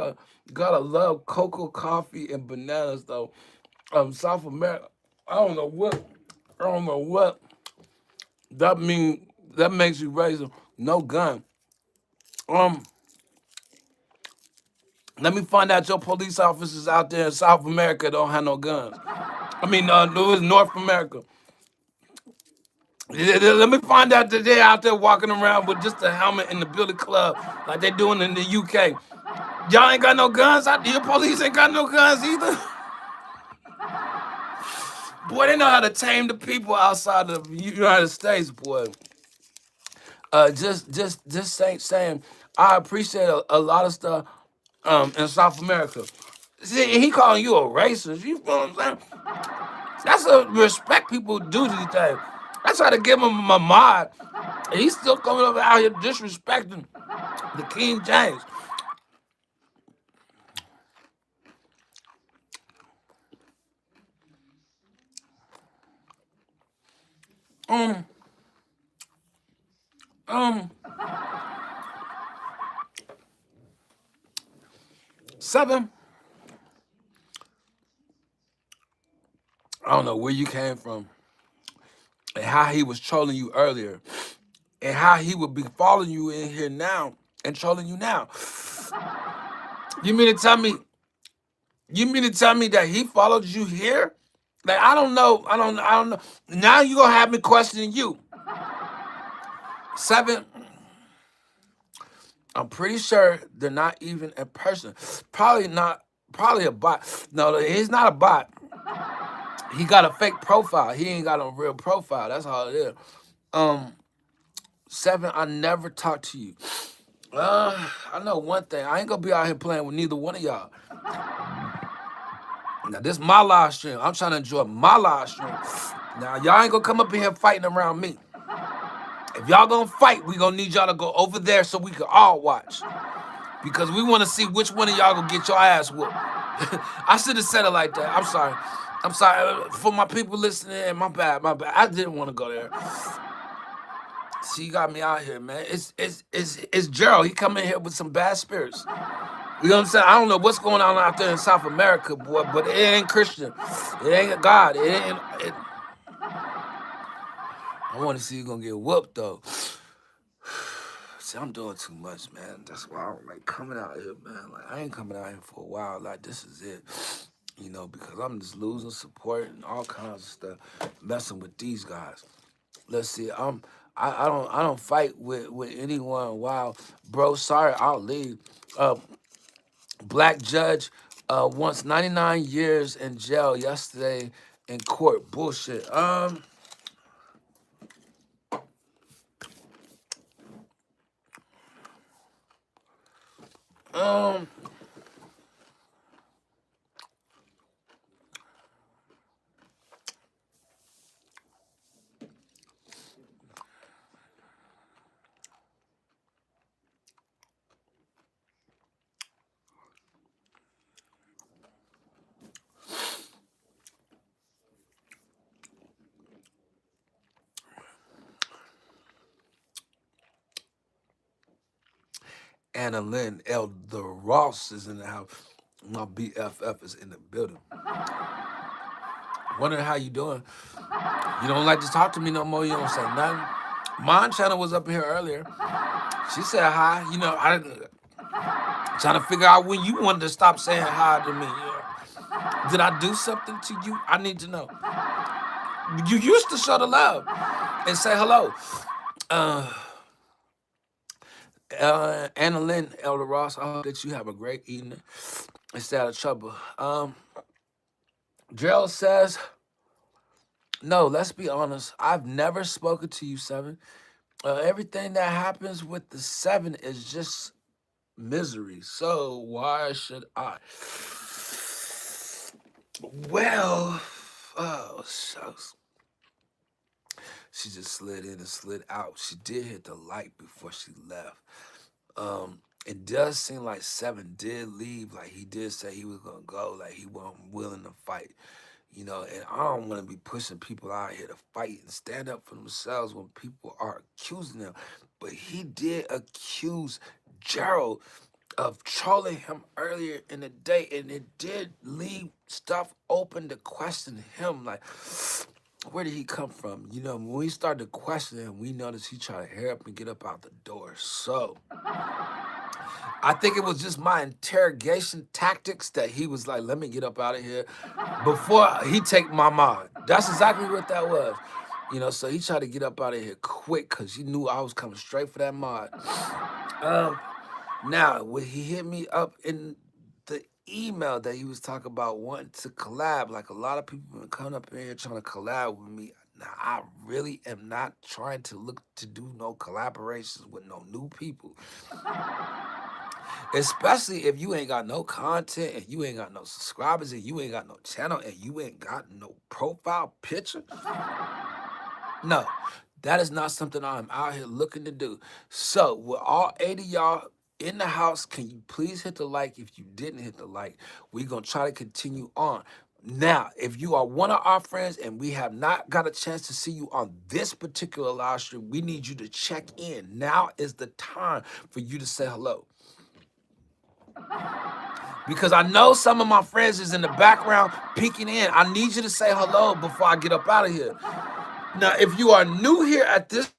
gotta love cocoa, coffee, and bananas though? South America. I don't know what that mean. That makes you racist. No gun. Let me find out your police officers out there in South America don't have no guns. I mean, it was North America. Let me find out that they're out there walking around with just a helmet in the Billy Club like they doing in the UK. Y'all ain't got no guns out there. Your police ain't got no guns either. Boy, they know how to tame the people outside of the United States, boy. Just saying, I appreciate a lot of stuff in South America. See, he calling you a racist. You feel what I'm saying? That's a respect people do these things. I try to give him my mod, and he's still coming over out here disrespecting the King James. Um, um, 7. I don't know where you came from and how he was trolling you earlier and how he would be following you in here now and trolling you now. You mean to tell me? You mean to tell me that he followed you here? Like I don't know. I don't know. Now you gonna have me questioning you. 7. I'm pretty sure they're not even in person. Probably not. Probably a bot. No, he's not a bot. He got a fake profile. He ain't got a real profile. That's all it is. 7. I never talked to you. I know one thing. I ain't gonna be out here playing with neither one of y'all. Now this is my live stream. I'm trying to enjoy my live stream. Now y'all ain't gonna come up in here fighting around me. If y'all gonna fight, we gonna need y'all to go over there so we can all watch. Because we want to see which one of y'all gonna get your ass whooped. I should have said it like that. I'm sorry. I'm sorry for my people listening. My bad. My bad. I didn't want to go there. See, you got me out here, man. It's Gerald. He come in here with some bad spirits. You know what I'm saying? I don't know what's going on out there in South America, boy, but it ain't Christian. It ain't God. It ain't. I want to see you gonna get whooped though. See, I'm doing too much, man. That's why I don't like coming out here, man. Like I ain't coming out here for a while. Like this is it, you know, because I'm just losing support and all kinds of stuff, messing with these guys. Let's see. I don't fight with anyone. Wow, bro. Sorry, I'll leave. Black judge wants 99 years in jail yesterday in court. Bullshit. Um. Anna Lynn, the Ross is in the house. My BFF is in the building. Wondering how you doing. You don't like to talk to me no more. You don't say nothing. Mon Channel was up here earlier. She said hi. You know, I trying to figure out when you wanted to stop saying hi to me. Yeah. Did I do something to you? I need to know. You used to show the love and say hello. Anna Lynn, Elder Ross, I hope that you have a great evening and stay out of trouble. Gerald says, no, let's be honest. I've never spoken to you, 7. Everything that happens with the 7 is just misery. So why should I? Well, oh, shucks. She just slid in and slid out. She did hit the light before she left. It does seem like 7 did leave. Like he did say he was gonna go. Like he wasn't willing to fight. You know, and I don't want to be pushing people out here to fight and stand up for themselves when people are accusing them. But he did accuse Gerald of trolling him earlier in the day, and it did leave stuff open to question him. Like, where did he come from? You know, when we started to question him, we noticed he tried to hurry up and get up out the door. So I think it was just my interrogation tactics that he was like, let me get up out of here before he take my mind. That's exactly what that was. So he tried to get up out of here quick because he knew I was coming straight for that mod. Um, Now, when he hit me up in the email that he was talking about wanting to collab, like a lot of people been coming up in here trying to collab with me. Now, I really am not trying to look to do no collaborations with no new people, especially if you ain't got no content and you ain't got no subscribers and you ain't got no channel and you ain't got no profile picture. No, that is not something I'm out here looking to do. So, with all 8 of y'all in the house, can you please hit the like if you didn't hit the like? We're going to try to continue on. Now, if you are one of our friends and we have not got a chance to see you on this particular live stream, we need you to check in. Now is the time for you to say hello. Because I know some of my friends is in the background peeking in. I need you to say hello before I get up out of here. Now, if you are new here at this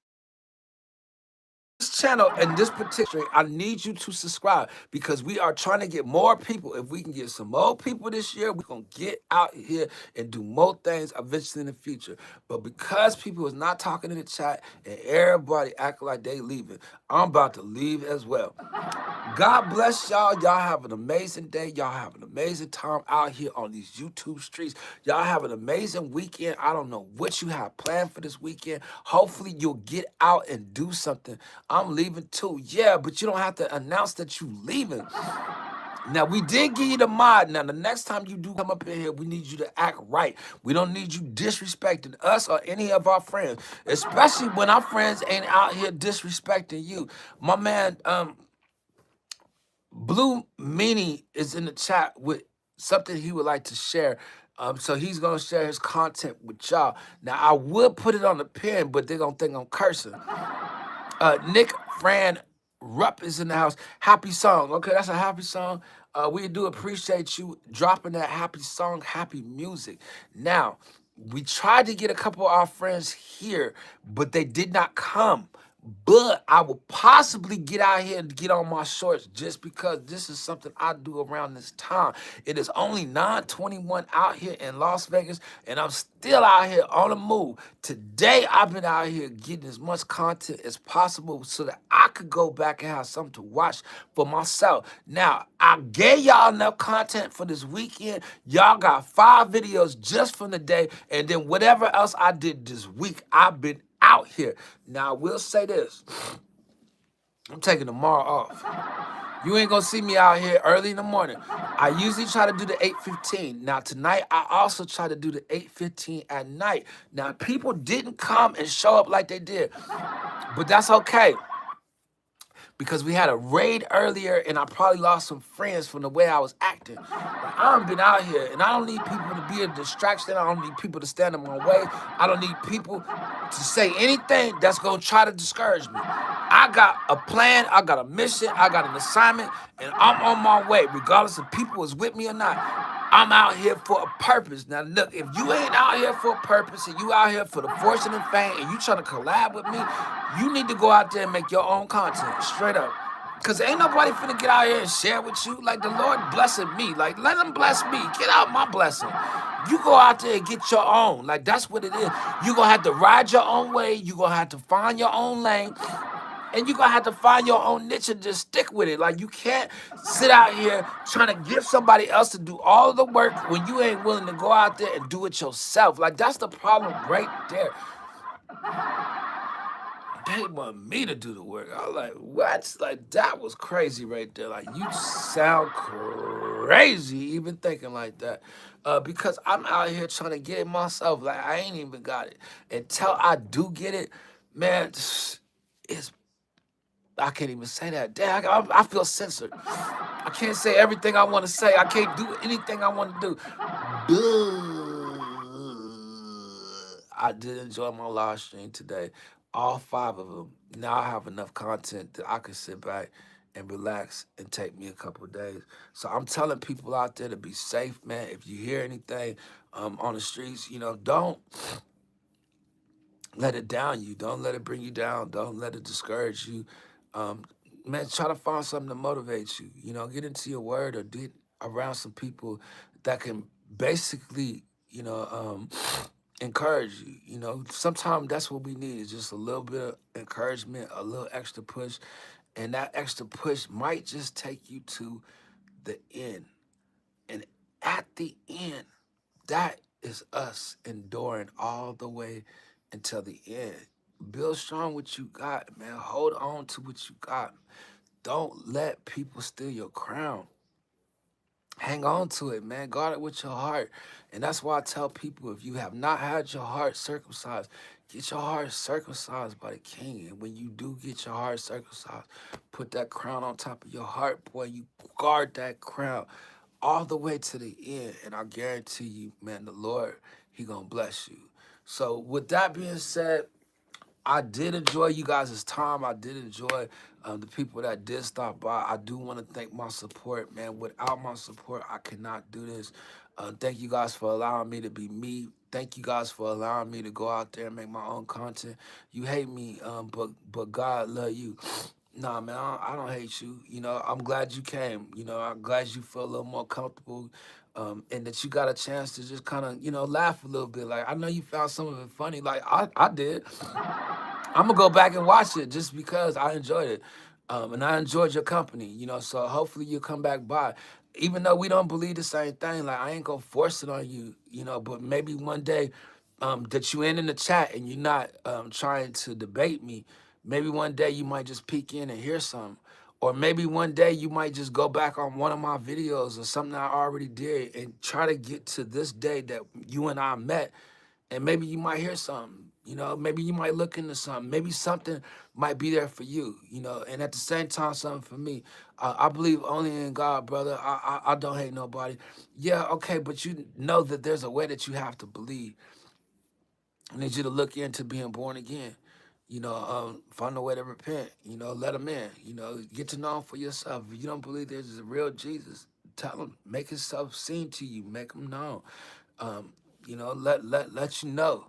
channel and this particular, I need you to subscribe because we are trying to get more people. If we can get some more people this year, we're gonna get out here and do more things eventually in the future. But because people is not talking in the chat and everybody acting like they leaving, I'm about to leave as well. God bless y'all. Y'all have an amazing day. Y'all have an amazing time out here on these YouTube streets. Y'all have an amazing weekend. I don't know what you have planned for this weekend. Hopefully you'll get out and do something. I'm leaving too. Yeah, but you don't have to announce that you leaving. Now, we did give you the mod. Now, the next time you do come up in here, we need you to act right. We don't need you disrespecting us or any of our friends, especially when our friends ain't out here disrespecting you. My man, Blue Meanie is in the chat with something he would like to share. So he's gonna share his content with y'all. Now I would put it on the pen, but they're gonna think I'm cursing. Nick Fran Rupp is in the house. Happy song. Okay, that's a happy song. We do appreciate you dropping that happy song, happy music. Now, we tried to get a couple of our friends here, but they did not come. But I will possibly get out here and get on my shorts just because this is something I do around this time. It is only 9:21 out here in Las Vegas, and I'm still out here on the move. Today, I've been out here getting as much content as possible so that I could go back and have something to watch for myself. Now, I gave y'all enough content for this weekend. Y'all got 5 videos just from the day, and then whatever else I did this week, I've been out here. Now, I will say this. I'm taking tomorrow off. You ain't gonna see me out here early in the morning. I usually try to do the 8:15. Now, tonight, I also try to do the 8:15 at night. Now, people didn't come and show up like they did, but that's okay. Because we had a raid earlier and I probably lost some friends from the way I was acting. Like, I done been out here and I don't need people to be a distraction. I don't need people to stand in my way. I don't need people to say anything that's gonna try to discourage me. I got a plan, I got a mission, I got an assignment, and I'm on my way, regardless if people is with me or not. I'm out here for a purpose. Now, look, if you ain't out here for a purpose and you out here for the fortune and fame and you trying to collab with me, you need to go out there and make your own content, straight up. Because ain't nobody finna get out here and share with you. Like, the Lord blessing me. Like, let him bless me. Get out my blessing. You go out there and get your own. Like, that's what it is. You going to have to ride your own way. You going to have to find your own lane. And you're gonna have to find your own niche and just stick with it. Like, you can't sit out here trying to get somebody else to do all of the work when you ain't willing to go out there and do it yourself. Like, that's the problem right there. They want me to do the work. I was like, what? Like, that was crazy right there. Like, you sound crazy even thinking like that. Because I'm out here trying to get it myself. Like, I ain't even got it. Until I do get it, man, it's I can't even say that. Damn, I feel censored. I can't say everything I want to say. I can't do anything I want to do. I did enjoy my live stream today. All 5 of them. Now I have enough content that I can sit back and relax and take me a couple of days. So I'm telling people out there to be safe, man. If you hear anything on the streets, don't let it down you. Don't let it bring you down. Don't let it discourage you. Um, Man, try to find something to motivate you. Get into your word or get around some people that can basically, encourage you. You know, sometimes that's what we need is just a little bit of encouragement, a little extra push. And that extra push might just take you to the end. And at the end, that is us enduring all the way until the end. Build strong what you got, man. Hold on to what you got. Don't let people steal your crown. Hang on to it, man. Guard it with your heart. And that's why I tell people if you have not had your heart circumcised, get your heart circumcised by the king. And when you do get your heart circumcised, put that crown on top of your heart, boy. You guard that crown all the way to the end. And I guarantee you, man, the Lord, He gonna bless you. So with that being said, I did enjoy you guys' time. I did enjoy the people that did stop by. I do want to thank my support, man. Without my support, I cannot do this. Thank you guys for allowing me to be me. Thank you guys for allowing me to go out there and make my own content. You hate me, but God love you. Nah, man, I don't hate you. You know, I'm glad you came. You know, I'm glad you feel a little more comfortable, and that you got a chance to just kind of, laugh a little bit. Like I know you found some of it funny, like I did. I'm gonna go back and watch it just because I enjoyed it, and I enjoyed your company. So hopefully you'll come back by. Even though we don't believe the same thing, like I ain't gonna force it on you, But maybe one day, that you in the chat and you're not trying to debate me. Maybe one day you might just peek in and hear something. Or maybe one day you might just go back on one of my videos or something I already did and try to get to this day that you and I met, and maybe you might hear something. Maybe you might look into something. Maybe something might be there for you. And at the same time, something for me. I believe only in God, brother. I don't hate nobody. Yeah, okay, but you know that there's a way that you have to believe. I need you to look into being born again. Find a way to repent. Let him in. Get to know him for yourself. If you don't believe there's a real Jesus, tell him. Make himself seen to you. Make him known. Um, let you know.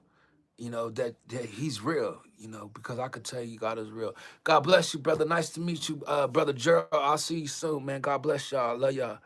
That he's real. Because I could tell you God is real. God bless you, brother. Nice to meet you, brother Gerald. I'll see you soon, man. God bless y'all. I love y'all.